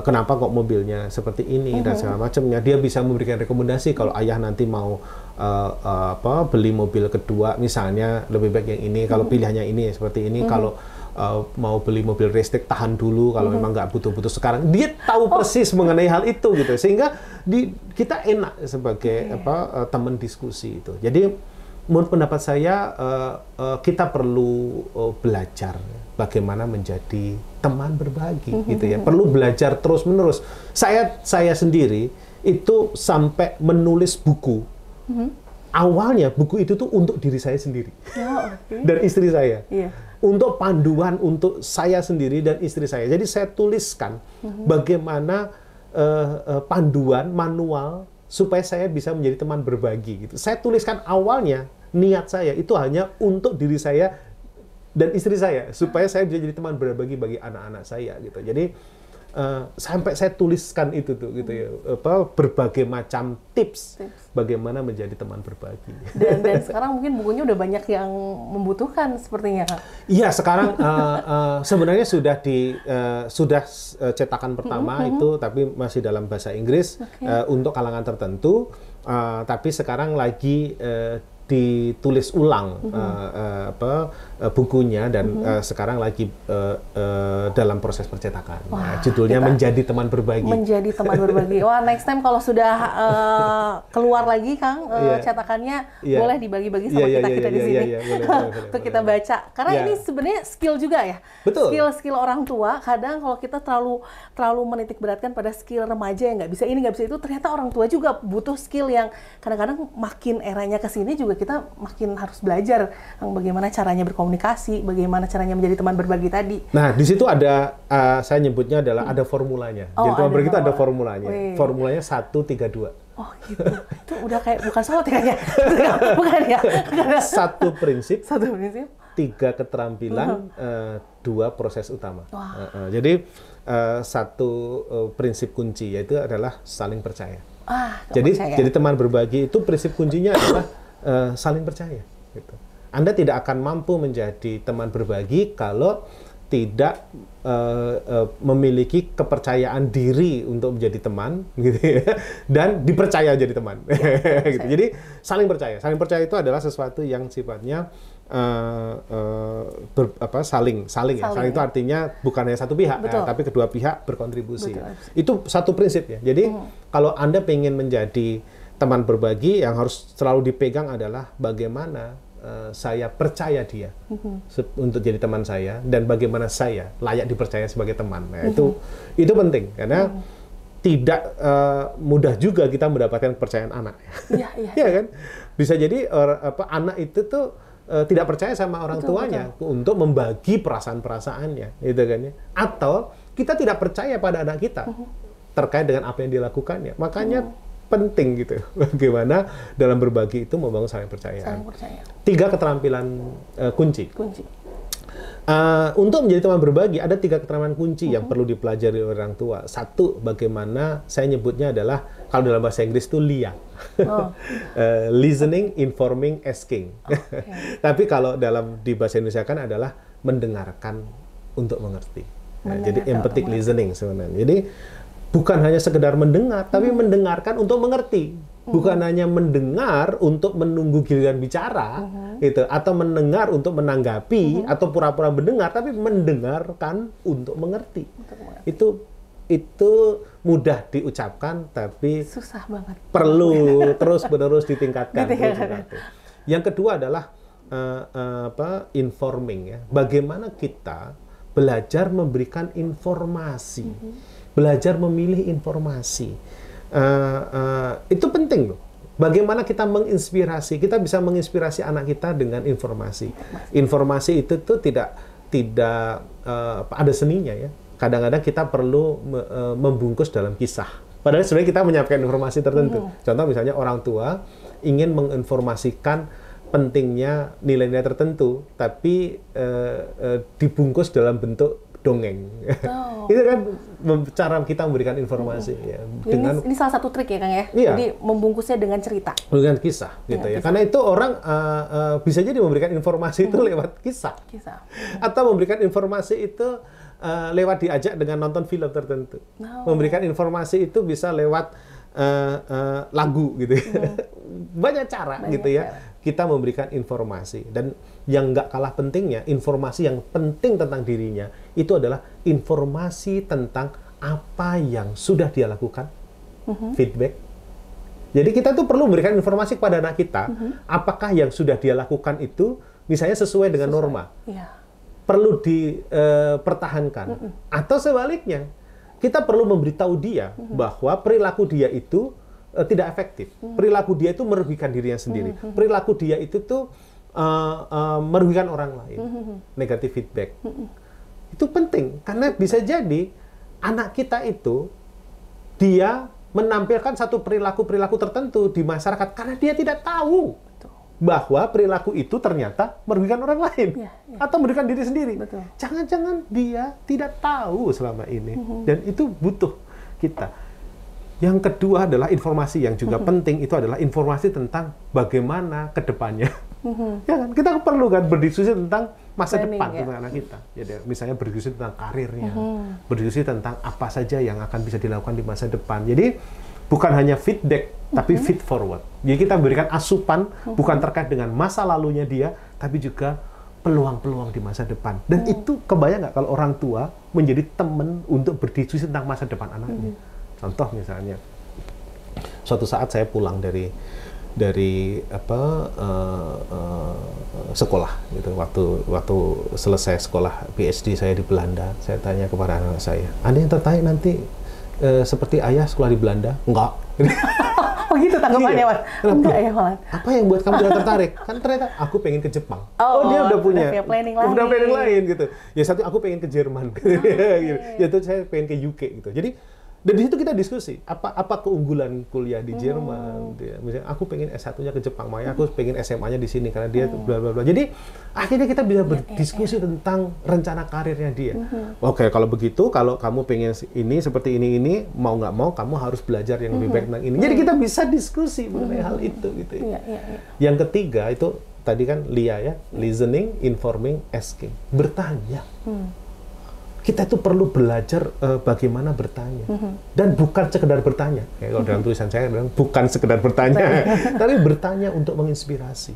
kenapa kok mobilnya seperti ini dan segala macamnya. Dia bisa memberikan rekomendasi kalau ayah nanti mau beli mobil kedua misalnya lebih baik yang ini, kalau pilihannya ini seperti ini, kalau mau beli mobil listrik tahan dulu kalau memang nggak butuh-butuh sekarang. Dia tahu persis mengenai hal itu, gitu, sehingga kita enak sebagai teman diskusi itu. Jadi menurut pendapat saya kita perlu belajar bagaimana menjadi teman berbagi, gitu ya. Perlu belajar terus-menerus. Saya sendiri itu sampai menulis buku. Awalnya buku itu tuh untuk diri saya sendiri dan istri saya. Untuk panduan untuk saya sendiri dan istri saya. Jadi saya tuliskan bagaimana panduan manual supaya saya bisa menjadi teman berbagi, gitu. Saya tuliskan awalnya niat saya itu hanya untuk diri saya dan istri saya supaya saya bisa jadi teman berbagi bagi anak-anak saya, gitu. Jadi sampai saya tuliskan itu tuh, gitu ya, berbagai macam tips bagaimana menjadi teman berbagi. Dan sekarang mungkin bukunya udah banyak yang membutuhkan sepertinya, Kak. Iya, sekarang sebenarnya sudah cetakan pertama itu, tapi masih dalam bahasa Inggris untuk kalangan tertentu. Tapi sekarang lagi ditulis ulang bukunya dan sekarang lagi dalam proses percetakan. Judulnya Menjadi Teman Berbagi. Menjadi Teman Berbagi. Wah, next time kalau sudah keluar lagi, Kang, cetakannya boleh dibagi-bagi sama kita di sini untuk kita baca. Karena ini sebenarnya skill juga ya. Betul. Skill orang tua. Kadang kalau kita terlalu menitik beratkan pada skill remaja yang nggak bisa ini nggak bisa itu, ternyata orang tua juga butuh skill yang kadang-kadang makin eranya ke sini juga kita makin harus belajar bagaimana caranya berkomunikasi, bagaimana caranya menjadi teman berbagi tadi. Nah, di situ ada saya nyebutnya adalah ada formulanya. Jadi teman berbagi itu ada formulanya. Formulanya 1-3-2. Oh, gitu. Itu udah kayak bukan sholat ya? Bukan ya? Satu prinsip. 3 keterampilan, 2 proses utama. Jadi satu prinsip kunci yaitu adalah saling percaya. Jadi teman berbagi itu prinsip kuncinya adalah saling percaya. Gitu. Anda tidak akan mampu menjadi teman berbagi kalau tidak memiliki kepercayaan diri untuk menjadi teman, gitu ya, dan dipercaya jadi teman. Gitu. Jadi saling percaya. Saling percaya itu adalah sesuatu yang sifatnya saling ya. Saling itu artinya bukan hanya satu pihak, tapi kedua pihak berkontribusi. Itu satu prinsip ya. Jadi kalau Anda pengen menjadi teman berbagi, yang harus selalu dipegang adalah bagaimana saya percaya dia untuk jadi teman saya dan bagaimana saya layak dipercaya sebagai teman. Nah, itu penting karena tidak mudah juga kita mendapatkan kepercayaan anak. Iya kan? Bisa jadi anak itu tuh tidak percaya sama orang tuanya untuk membagi perasaan-perasaannya, gitu kan ya. Atau kita tidak percaya pada anak kita terkait dengan apa yang dilakukannya. Makanya penting gitu, bagaimana dalam berbagi itu membangun saling percaya. 3 keterampilan kunci. Untuk menjadi teman berbagi ada 3 keterampilan kunci yang perlu dipelajari oleh orang tua. 1, bagaimana saya nyebutnya adalah kalau dalam bahasa Inggris itu LIA, listening, informing, asking. Tapi kalau di bahasa Indonesia kan adalah mendengarkan untuk mengerti. Jadi empathic listening sebenarnya. Jadi bukan hanya sekedar mendengar, tapi mendengarkan untuk mengerti. Bukan hanya mendengar untuk menunggu giliran bicara, gitu, atau mendengar untuk menanggapi, atau pura-pura mendengar, tapi mendengarkan untuk mengerti. Itu itu mudah diucapkan, tapi susah banget. Perlu terus-menerus ditingkatkan. Yang kedua adalah informing ya. Bagaimana kita belajar memberikan informasi, belajar memilih informasi. Itu penting loh. Bagaimana kita menginspirasi? Kita bisa menginspirasi anak kita dengan informasi. Informasi itu tuh tidak ada seninya ya. Kadang-kadang kita perlu membungkus dalam kisah. Padahal sebenarnya kita menyampaikan informasi tertentu. Contoh misalnya orang tua ingin menginformasikan pentingnya nilai-nilai tertentu, tapi dibungkus dalam bentuk dongeng. Itu kan cara kita memberikan informasi. Ya. Ini salah satu trik ya Kang ya? Iya. Jadi membungkusnya dengan cerita. Dengan kisah gitu ya. Karena itu orang bisa jadi memberikan informasi itu lewat kisah. Atau memberikan informasi itu lewat diajak dengan nonton film tertentu. Memberikan informasi itu bisa lewat lagu gitu ya. Banyak cara gitu ya. Kita memberikan informasi, dan yang nggak kalah pentingnya, informasi yang penting tentang dirinya itu adalah informasi tentang apa yang sudah dia lakukan, feedback. Jadi kita tuh perlu memberikan informasi kepada anak kita, apakah yang sudah dia lakukan itu misalnya sesuai dengan norma, perlu dipertahankan, atau sebaliknya kita perlu memberitahu dia bahwa perilaku dia itu tidak efektif. Perilaku dia itu merugikan dirinya sendiri. Perilaku dia itu tuh merugikan orang lain. Negatif feedback. Itu penting karena bisa jadi anak kita itu dia menampilkan satu perilaku tertentu di masyarakat karena dia tidak tahu bahwa perilaku itu ternyata merugikan orang lain atau merugikan diri sendiri. Jangan-jangan dia tidak tahu selama ini, dan itu butuh kita. Yang kedua adalah informasi yang juga penting, itu adalah informasi tentang bagaimana ke depannya. Ya kan? Kita perlu kan berdiskusi tentang masa depan tentang anak kita. Jadi misalnya berdiskusi tentang karirnya, berdiskusi tentang apa saja yang akan bisa dilakukan di masa depan. Jadi bukan hanya feedback, tapi feed forward. Jadi kita berikan asupan bukan terkait dengan masa lalunya dia, tapi juga peluang-peluang di masa depan. Dan itu kebayang nggak kalau orang tua menjadi teman untuk berdiskusi tentang masa depan anaknya. Contoh misalnya, suatu saat saya pulang dari sekolah gitu. Waktu selesai sekolah PhD saya di Belanda, saya tanya kepada anak saya, "Anda yang tertarik nanti seperti ayah sekolah di Belanda?" "Enggak." Oh gitu tanggapannya, Mas? Enggak ya, Malah. Apa yang buat kamu tidak tertarik? Kan ternyata aku pengen ke Jepang. Dia udah punya planning lain gitu. Ya satu aku pengen ke Jerman. Ya itu saya pengen ke UK gitu. Jadi dan di situ kita diskusi apa keunggulan kuliah di Jerman. Misalnya aku pengen S1-nya ke Jepang, makanya aku pengen SMA-nya di sini karena dia bla bla bla. Jadi akhirnya kita bisa berdiskusi tentang rencana karirnya dia. Oke, kalau begitu, kalau kamu pengen ini seperti ini mau nggak mau kamu harus belajar yang lebih baik tentang ini. Jadi kita bisa diskusi mengenai hal itu gitu ya. Yang ketiga itu tadi kan Lia ya, listening, informing, asking, bertanya. Kita itu perlu belajar bagaimana bertanya, dan bukan sekedar bertanya. Kayak kalau dalam tulisan saya bilang bukan sekedar bertanya, tapi bertanya untuk menginspirasi,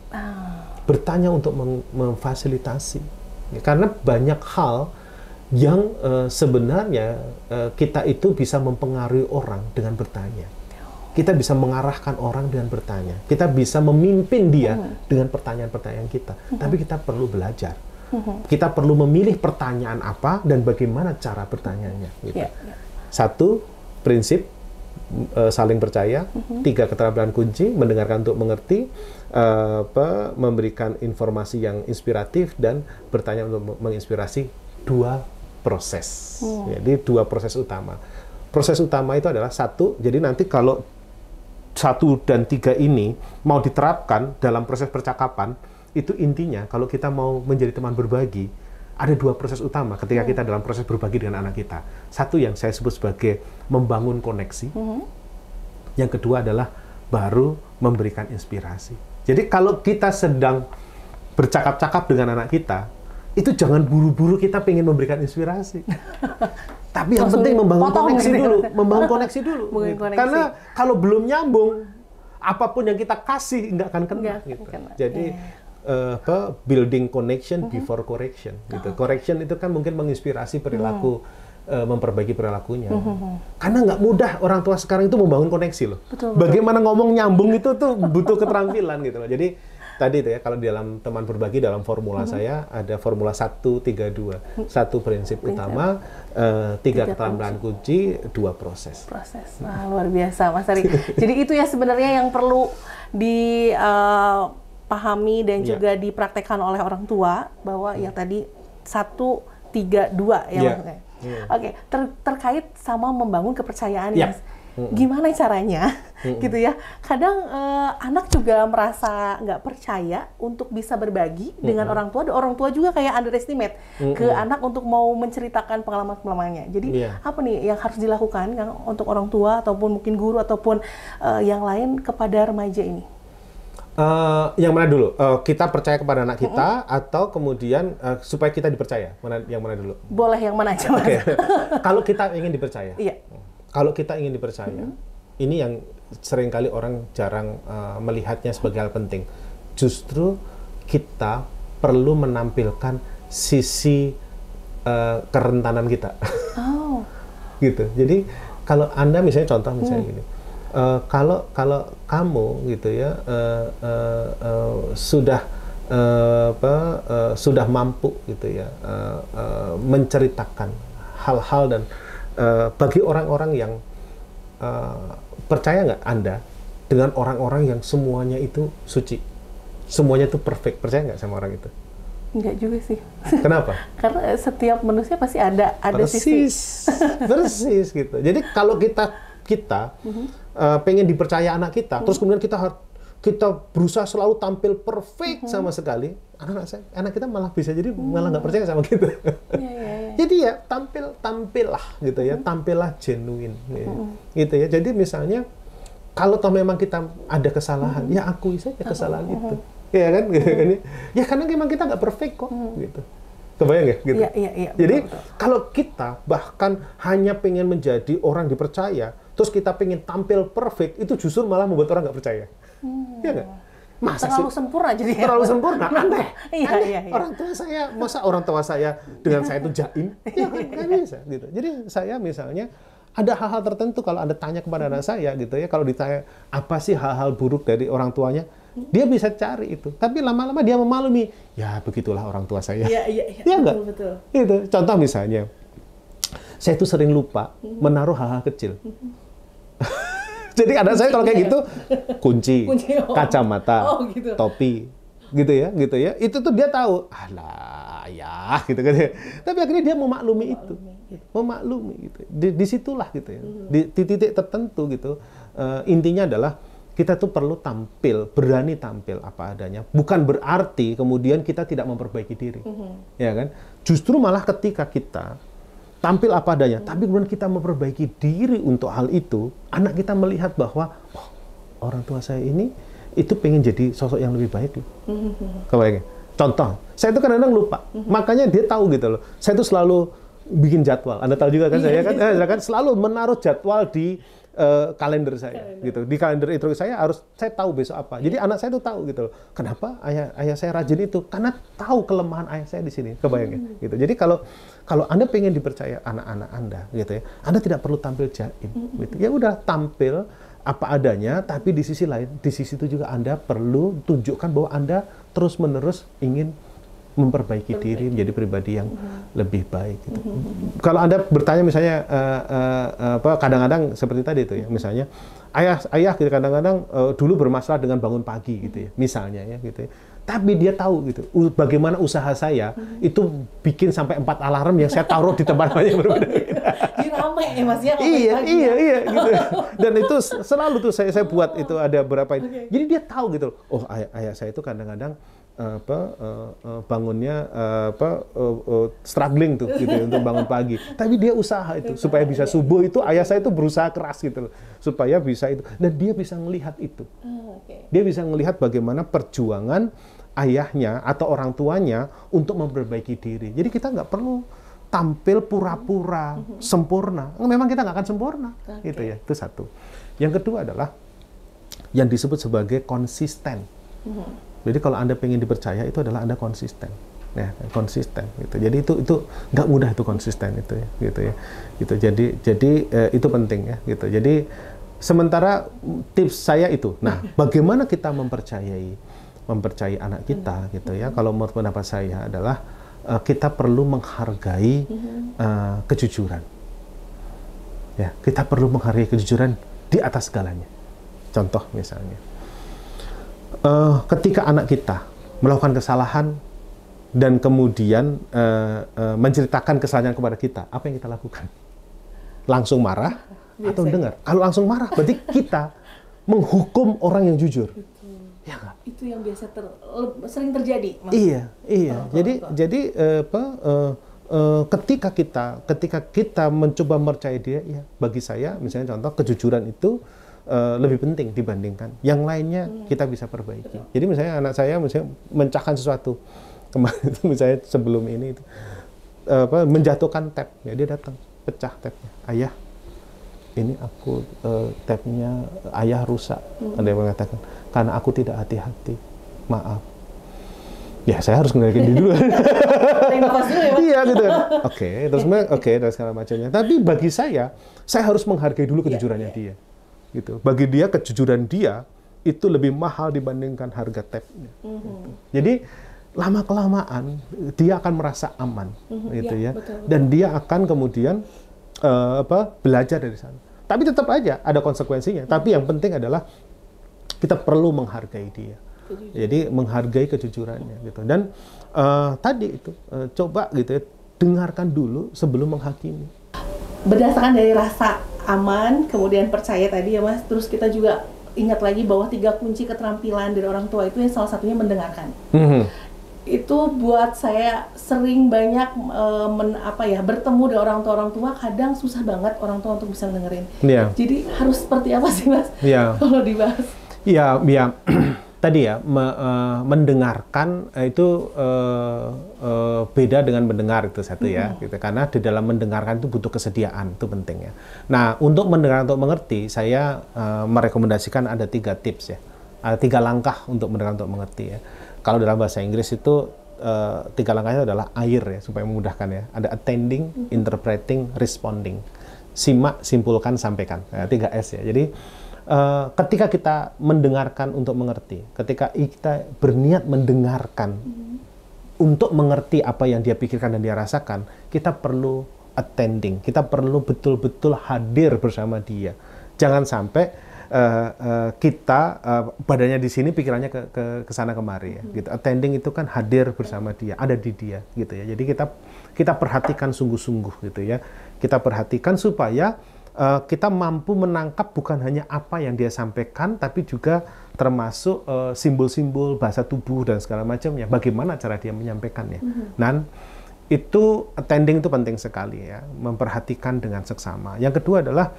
bertanya untuk memfasilitasi. Karena banyak hal yang sebenarnya kita itu bisa mempengaruhi orang dengan bertanya. Kita bisa mengarahkan orang dengan bertanya. Kita bisa memimpin dia dengan pertanyaan-pertanyaan kita. Tapi kita perlu belajar. Kita perlu memilih pertanyaan apa dan bagaimana cara bertanyanya. Gitu. Satu, prinsip saling percaya. Tiga, keterampilan kunci, mendengarkan untuk mengerti, memberikan informasi yang inspiratif, dan bertanya untuk menginspirasi. Dua proses. Jadi dua proses utama. Proses utama itu adalah satu, jadi nanti kalau 1 dan 3 ini mau diterapkan dalam proses percakapan, itu intinya kalau kita mau menjadi teman berbagi, ada dua proses utama ketika kita dalam proses berbagi dengan anak kita. Satu yang saya sebut sebagai membangun koneksi. Yang kedua adalah baru memberikan inspirasi. Jadi kalau kita sedang bercakap-cakap dengan anak kita, itu jangan buru-buru kita pengen memberikan inspirasi. Tapi yang penting membangun koneksi dulu, membangun koneksi dulu. Karena kalau belum nyambung, apapun yang kita kasih nggak akan kena. Gitu. Jadi building connection before correction. Gitu. Correction itu kan mungkin menginspirasi perilaku memperbaiki perilakunya. Karena nggak mudah orang tua sekarang itu membangun koneksi loh. Betul. Bagaimana ngomong nyambung itu tuh butuh keterampilan gitu loh. Jadi tadi itu ya, kalau di dalam teman berbagi dalam formula saya ada formula 1-3-2. 1 prinsip utama, 3 keterampilan kunci, 2 proses. Wah, luar biasa Mas Ari. Jadi itu ya sebenarnya yang perlu dipahami dan juga dipraktekkan oleh orang tua, bahwa yang tadi 1-3-2 ya maksudnya. Oke, terkait sama membangun kepercayaan, Mas. Gimana caranya, gitu ya? Kadang anak juga merasa nggak percaya untuk bisa berbagi dengan orang tua, dan orang tua juga kayak underestimate ke anak untuk mau menceritakan pengalaman-pengalamannya. Jadi apa nih yang harus dilakukan untuk orang tua ataupun mungkin guru ataupun yang lain kepada remaja ini? Yang mana dulu? Kita percaya kepada anak kita atau kemudian supaya kita dipercaya? Yang mana dulu? Boleh yang mana aja, Mas. Kalau kita ingin dipercaya. Iya. Kalau kita ingin dipercaya, ini yang seringkali orang jarang melihatnya sebagai hal penting. Justru kita perlu menampilkan sisi kerentanan kita. Oh. Gitu. Jadi kalau Anda misalnya contoh misalnya gini. Kalau kamu gitu ya sudah mampu gitu ya menceritakan hal-hal dan bagi orang-orang yang percaya nggak Anda dengan orang-orang yang semuanya itu suci, semuanya itu perfect, percaya nggak sama orang itu? Enggak juga sih. Kenapa? Karena setiap manusia pasti ada sisi. Persis gitu. Jadi kalau kita pengen dipercaya anak kita, terus kemudian kita berusaha selalu tampil perfect sama sekali, anak kita malah bisa jadi malah nggak percaya sama kita. Jadi ya tampillah gitu ya, tampillah genuine, gitu ya. Jadi misalnya kalau toh memang kita ada kesalahan, ya akui saja kesalahan itu, ya kan? Ya karena memang kita nggak perfect kok, gitu. Kebayang ya? Gitu. Iya. Jadi kalau kita bahkan hanya pengen menjadi orang dipercaya, terus kita pengen tampil perfect, itu justru malah membuat orang nggak percaya. Iya nggak? Masa terlalu sih? sempurna jadi. Terlalu sempurna, aneh. Iya. Masa orang tua saya dengan saya itu jaim? Ya kan, nggak bisa gitu. Jadi saya misalnya ada hal-hal tertentu kalau Anda tanya kepada anak saya gitu ya, kalau ditanya apa sih hal-hal buruk dari orang tuanya, dia bisa cari itu. Tapi lama-lama dia memaklumi, ya begitulah orang tua saya. Iya nggak? Betul. Itu contoh misalnya, saya itu sering lupa menaruh hal-hal kecil. Jadi anak saya kalau kayak gitu, kunci, kacamata, gitu. topi, gitu ya. Itu tuh dia tahu, alah ya, gitu kan. Tapi akhirnya dia memaklumi itu, gitu. Disitulah gitu ya, di titik tertentu gitu. Intinya adalah kita tuh perlu tampil, berani tampil apa adanya. Bukan berarti kemudian kita tidak memperbaiki diri, ya kan? Justru malah ketika kita tampil apa adanya, tapi kemudian kita memperbaiki diri untuk hal itu, anak kita melihat bahwa oh, orang tua saya ini itu pengen jadi sosok yang lebih baik loh. Kebayang? Contoh, saya itu kadang-kadang lupa, makanya dia tahu gitu loh. Saya itu selalu bikin jadwal. Anda tahu juga kan saya kan selalu menaruh jadwal di kalender saya gitu. Di kalender itu saya tahu besok apa. Jadi anak saya tuh tahu gitu loh. Kenapa ayah saya rajin itu? Karena tahu kelemahan ayah saya di sini. Kebayang ya? Gitu. Jadi kalau Anda pengen dipercaya anak-anak Anda gitu ya, Anda tidak perlu tampil jaim gitu. Ya udah tampil apa adanya, tapi di sisi lain, di sisi itu juga Anda perlu tunjukkan bahwa Anda terus-menerus ingin memperbaiki diri menjadi pribadi yang lebih baik. Gitu. Kalau Anda bertanya misalnya kadang-kadang seperti tadi itu ya, misalnya ayah gitu kadang-kadang dulu bermasalah dengan bangun pagi gitu ya, misalnya ya gitu ya. Tapi dia tahu gitu bagaimana usaha saya itu bikin sampai 4 alarm yang saya taruh di tempat yang berbeda. Jadi ramai ya Mas ya. Iya gitu. Dan itu selalu tuh saya buat itu ada berapa itu. Jadi dia tahu gitu. Oh ayah saya itu kadang-kadang bangunnya struggling tuh gitu ya, untuk bangun pagi. Tapi dia usaha itu supaya bisa subuh itu ayah saya itu berusaha keras gitu loh supaya bisa itu dan dia bisa melihat itu. Dia bisa melihat bagaimana perjuangan ayahnya atau orang tuanya untuk memperbaiki diri. Jadi kita nggak perlu tampil pura-pura sempurna. Memang kita nggak akan sempurna. Gitu ya. Itu satu. Yang kedua adalah yang disebut sebagai konsisten. Jadi kalau Anda pengen dipercaya itu adalah Anda konsisten. ya, konsisten gitu. Jadi itu nggak mudah itu konsisten itu ya, gitu ya. Gitu. Jadi itu penting ya, gitu. Jadi sementara tips saya itu. Nah, bagaimana kita mempercayai anak kita gitu ya. Kalau menurut pendapat saya adalah kita perlu menghargai kejujuran. Ya, kita perlu menghargai kejujuran di atas segalanya. Contoh misalnya, ketika anak kita melakukan kesalahan dan kemudian menceritakan kesalahan kepada kita, apa yang kita lakukan? Langsung marah atau dengar? Kalau langsung marah, berarti kita menghukum orang yang jujur. Ya nggak? Itu yang biasa sering terjadi. Iya. Jadi ketika kita mencoba percaya dia, ya bagi saya misalnya contoh kejujuran itu lebih penting dibandingkan yang lainnya kita bisa perbaiki. Jadi misalnya anak saya misalnya mencahkan sesuatu kemarin itu misalnya sebelum ini itu menjatuhkan tab, ya dia datang pecah tabnya, ayah ini aku tabnya ayah rusak, ada yang mengatakan karena aku tidak hati-hati, maaf. Ya saya harus ngendalikan diri dulu. Iya gitu. Oke, dan segala macamnya. Tapi bagi saya harus menghargai dulu kejujurannya dia. Gitu. Bagi dia kejujuran dia itu lebih mahal dibandingkan harga tabnya. Gitu. Jadi lama-kelamaan dia akan merasa aman, gitu ya. Betul. Dan dia akan kemudian belajar dari sana. Tapi tetap aja ada konsekuensinya. Tapi yang penting adalah kita perlu menghargai dia. Jadi menghargai kejujurannya, gitu. Dan tadi itu coba gitu ya, dengarkan dulu sebelum menghakimi. Berdasarkan dari rasa aman, kemudian percaya tadi ya Mas. Terus kita juga ingat lagi bahwa 3 kunci keterampilan dari orang tua itu yang salah satunya mendengarkan. Itu buat saya sering banyak bertemu dengan orang tua kadang susah banget orang tua untuk bisa dengerin. Jadi harus seperti apa sih Mas? Kalau dibahas? Iya. Tadi ya mendengarkan itu beda dengan mendengar itu satu ya, gitu. Karena di dalam mendengarkan itu butuh kesediaan, itu penting ya. Nah, untuk mendengar untuk mengerti, saya merekomendasikan ada 3 tips ya, ada 3 langkah untuk mendengar untuk mengerti ya. Kalau dalam bahasa Inggris itu 3 langkahnya adalah AIR ya, supaya memudahkan ya. Ada attending, interpreting, responding. Simak, simpulkan, sampaikan. 3S ya. Jadi ketika kita mendengarkan untuk mengerti, ketika kita berniat mendengarkan untuk mengerti apa yang dia pikirkan dan dia rasakan, kita perlu attending, kita perlu betul-betul hadir bersama dia. Jangan sampai kita badannya di sini, pikirannya ke sana kemari ya. Gitu. Attending itu kan hadir bersama dia, ada di dia gitu ya. Jadi kita perhatikan sungguh-sungguh gitu ya. Kita perhatikan supaya kita mampu menangkap bukan hanya apa yang dia sampaikan, tapi juga termasuk simbol-simbol bahasa tubuh dan segala macamnya. Bagaimana cara dia menyampaikannya. Dan itu attending itu penting sekali ya, memperhatikan dengan seksama. Yang kedua adalah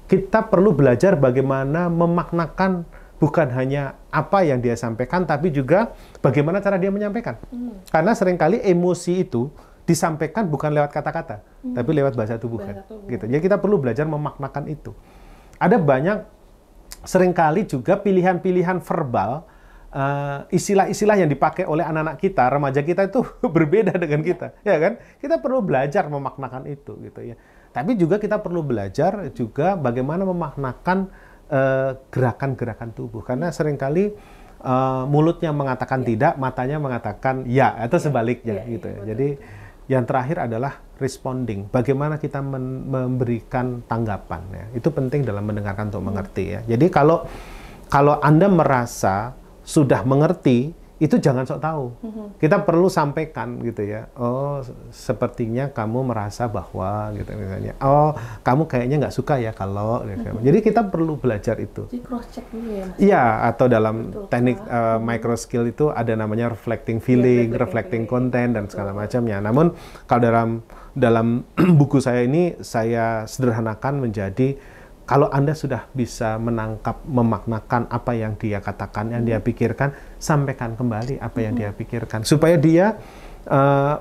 kita perlu belajar bagaimana memaknakan bukan hanya apa yang dia sampaikan, tapi juga bagaimana cara dia menyampaikan. Karena seringkali emosi itu disampaikan bukan lewat kata-kata, tapi lewat bahasa tubuh kan. Gitu. Jadi kita perlu belajar memaknakan itu. Ada banyak seringkali juga pilihan-pilihan verbal, istilah-istilah yang dipakai oleh anak-anak kita, remaja kita itu berbeda dengan kita, ya kan? Kita perlu belajar memaknakan itu, gitu ya. Tapi juga kita perlu belajar juga bagaimana memaknakan gerakan-gerakan tubuh, karena seringkali mulutnya mengatakan tidak, matanya mengatakan ya, atau sebaliknya, gitu ya. Jadi yang terakhir adalah responding, bagaimana kita memberikan tanggapan, ya. Itu penting dalam mendengarkan untuk mengerti ya. Jadi kalau Anda merasa sudah mengerti, itu jangan sok tahu. Kita perlu sampaikan gitu ya. Oh, sepertinya kamu merasa bahwa gitu misalnya. Oh, kamu kayaknya nggak suka ya kalau. Jadi kita perlu belajar itu. Jadi cross check dulu ya Mas. Iya, atau dalam teknik micro skill itu ada namanya reflecting feeling, reflecting content dan segala macamnya. Namun kalau dalam buku saya ini saya sederhanakan menjadi, kalau Anda sudah bisa menangkap, memaknakan apa yang dia katakan, yang dia pikirkan, sampaikan kembali apa yang dia pikirkan, supaya dia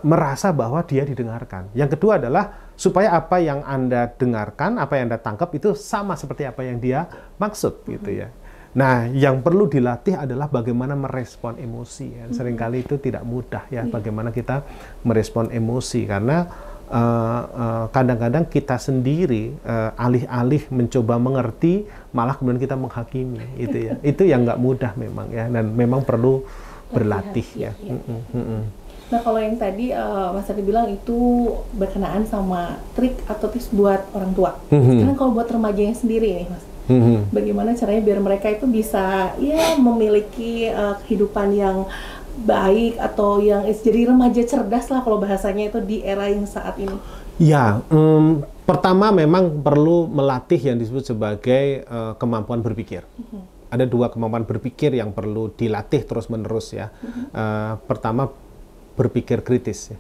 merasa bahwa dia didengarkan. Yang kedua adalah supaya apa yang Anda dengarkan, apa yang Anda tangkap itu sama seperti apa yang dia maksud, gitu ya. Nah, yang perlu dilatih adalah bagaimana merespon emosi. Ya. Seringkali itu tidak mudah ya, bagaimana kita merespon emosi, karena kadang-kadang kita sendiri alih-alih mencoba mengerti, malah kemudian kita menghakimi, itu ya. Itu yang nggak mudah memang ya, dan memang perlu berlatih ya. Nah, kalau yang tadi Mas Ardi bilang itu berkenaan sama trik atau tips buat orang tua. Sekarang kalau buat remajanya sendiri nih, Mas. Bagaimana caranya biar mereka itu bisa ya memiliki kehidupan yang baik atau yang jadi remaja cerdas lah kalau bahasanya itu di era yang saat ini. Ya, pertama memang perlu melatih yang disebut sebagai kemampuan berpikir. Ada 2 kemampuan berpikir yang perlu dilatih terus-menerus ya. Pertama, berpikir kritis. Ya.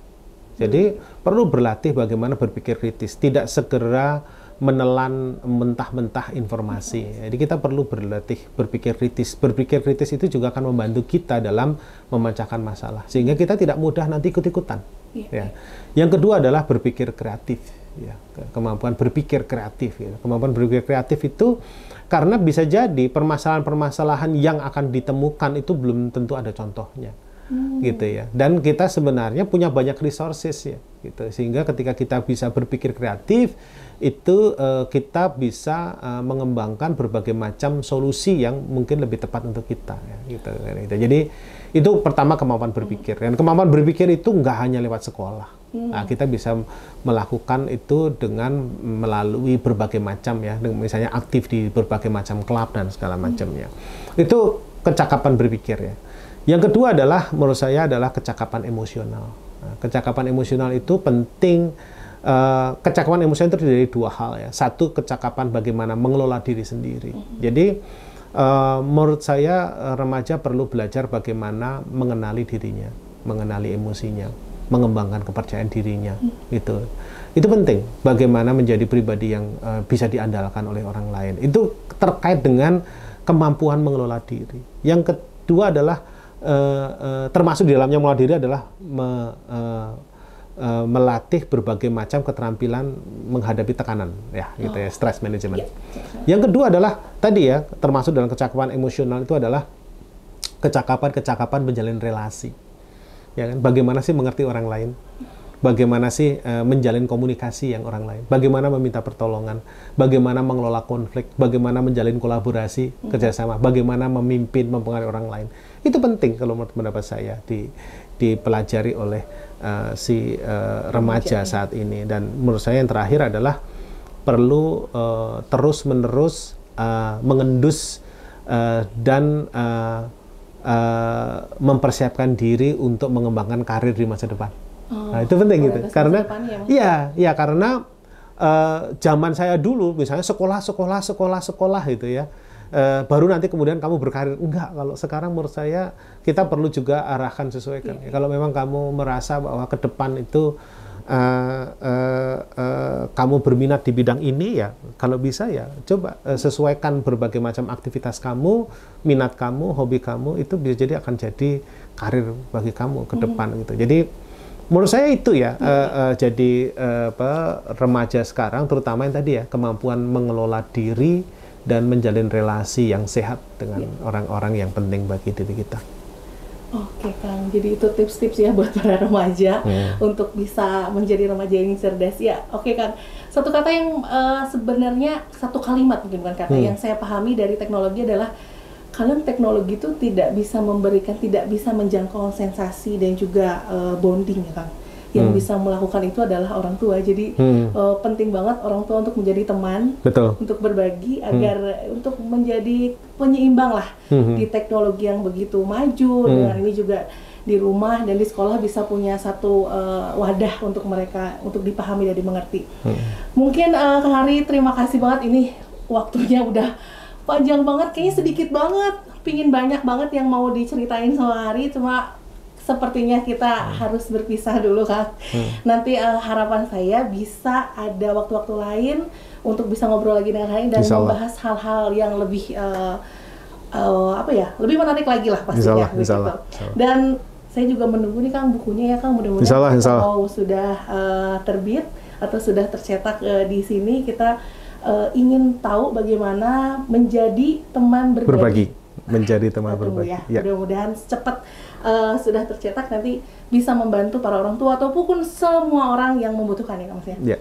Jadi perlu berlatih bagaimana berpikir kritis, tidak segera menelan mentah-mentah informasi. Jadi kita perlu berlatih berpikir kritis. Berpikir kritis itu juga akan membantu kita dalam memecahkan masalah, sehingga kita tidak mudah nanti ikut-ikutan. Ya. Yang kedua adalah berpikir kreatif. Ya. Kemampuan berpikir kreatif. Ya. Kemampuan berpikir kreatif itu karena bisa jadi permasalahan-permasalahan yang akan ditemukan itu belum tentu ada contohnya. Gitu ya, dan kita sebenarnya punya banyak resources ya, gitu, sehingga ketika kita bisa berpikir kreatif itu kita bisa mengembangkan berbagai macam solusi yang mungkin lebih tepat untuk kita ya, gitu. Jadi itu pertama kemampuan berpikir, dan kemampuan berpikir itu nggak hanya lewat sekolah. Nah, kita bisa melakukan itu dengan melalui berbagai macam ya, misalnya aktif di berbagai macam klub dan segala macamnya. Itu kecakapan berpikir ya. Yang kedua adalah, menurut saya, adalah kecakapan emosional. Nah, kecakapan emosional itu penting. Kecakapan emosional itu dari 2 hal ya. Satu, kecakapan bagaimana mengelola diri sendiri. Jadi, menurut saya remaja perlu belajar bagaimana mengenali dirinya, mengenali emosinya, mengembangkan kepercayaan dirinya. Itu penting. Bagaimana menjadi pribadi yang bisa diandalkan oleh orang lain. Itu terkait dengan kemampuan mengelola diri. Yang kedua adalah termasuk di dalamnya mengelola diri adalah melatih berbagai macam keterampilan menghadapi tekanan ya, gitu ya, stress management. Yang kedua adalah tadi ya, termasuk dalam kecakapan emosional itu adalah kecakapan menjalin relasi. Ya kan? Bagaimana sih mengerti orang lain? Bagaimana sih menjalin komunikasi yang orang lain? Bagaimana meminta pertolongan? Bagaimana mengelola konflik? Bagaimana menjalin kolaborasi, kerjasama? Bagaimana memimpin, mempengaruhi orang lain? Itu penting kalau menurut pendapat saya dipelajari oleh si remaja saat ini. Dan menurut saya yang terakhir adalah perlu terus-menerus mengendus dan mempersiapkan diri untuk mengembangkan karir di masa depan. Nah, itu penting gitu. Karena ya karena zaman saya dulu misalnya sekolah gitu ya. Baru nanti kemudian kamu berkarir. Enggak, kalau sekarang menurut saya kita perlu juga arahkan sesuaikan. Ya, kalau memang kamu merasa bahwa ke depan itu kamu berminat di bidang ini ya, kalau bisa ya coba sesuaikan berbagai macam aktivitas kamu, minat kamu, hobi kamu, itu bisa jadi akan jadi karir bagi kamu ke depan gitu. Jadi menurut saya itu ya, jadi remaja sekarang terutama yang tadi ya, kemampuan mengelola diri dan menjalin relasi yang sehat dengan orang-orang yang penting bagi diri kita. Oke Kang, jadi itu tips-tips ya buat para remaja untuk bisa menjadi remaja yang cerdas ya. Oke Kang, satu kata yang sebenarnya satu kalimat mungkin bukan kata yang saya pahami dari teknologi adalah kalau teknologi itu tidak bisa memberikan, tidak bisa menjangkau sensasi dan juga bonding ya Kang. Yang bisa melakukan itu adalah orang tua. Jadi penting banget orang tua untuk menjadi teman, untuk berbagi agar untuk menjadi penyeimbang lah di teknologi yang begitu maju. Dengan ini juga di rumah dan di sekolah bisa punya satu wadah untuk mereka untuk dipahami dan dimengerti. Mungkin Kang Hari, terima kasih banget, ini waktunya udah panjang banget, kayaknya sedikit banget, pingin banyak banget yang mau diceritain sama Hari, cuma sepertinya kita harus berpisah dulu Kang. Nanti harapan saya bisa ada waktu-waktu lain untuk bisa ngobrol lagi dengan Hari dan membahas hal-hal yang lebih lebih menarik lagi lah pastinya. Insyaallah. Dan saya juga menunggu nih Kang bukunya ya Kang, mudah-mudahan kalau sudah terbit atau sudah tercetak di sini kita ingin tahu bagaimana menjadi teman berbagi. Menjadi teman berbagi. Ya. Mudah-mudahan cepat sudah tercetak, nanti bisa membantu para orang tua ataupun semua orang yang membutuhkan ya Mas ya. Ya.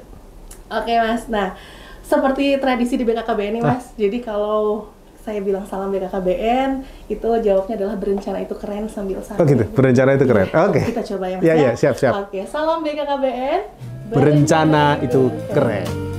Oke Mas. Nah, seperti tradisi di BKKBN nih Mas. Jadi kalau saya bilang salam BKKBN, itu jawabnya adalah berencana itu keren sambil santai. Oh gitu, berencana itu keren. Oke. Kita coba ya Mas. Iya, siap. Oke, salam BKKBN. Berencana itu keren.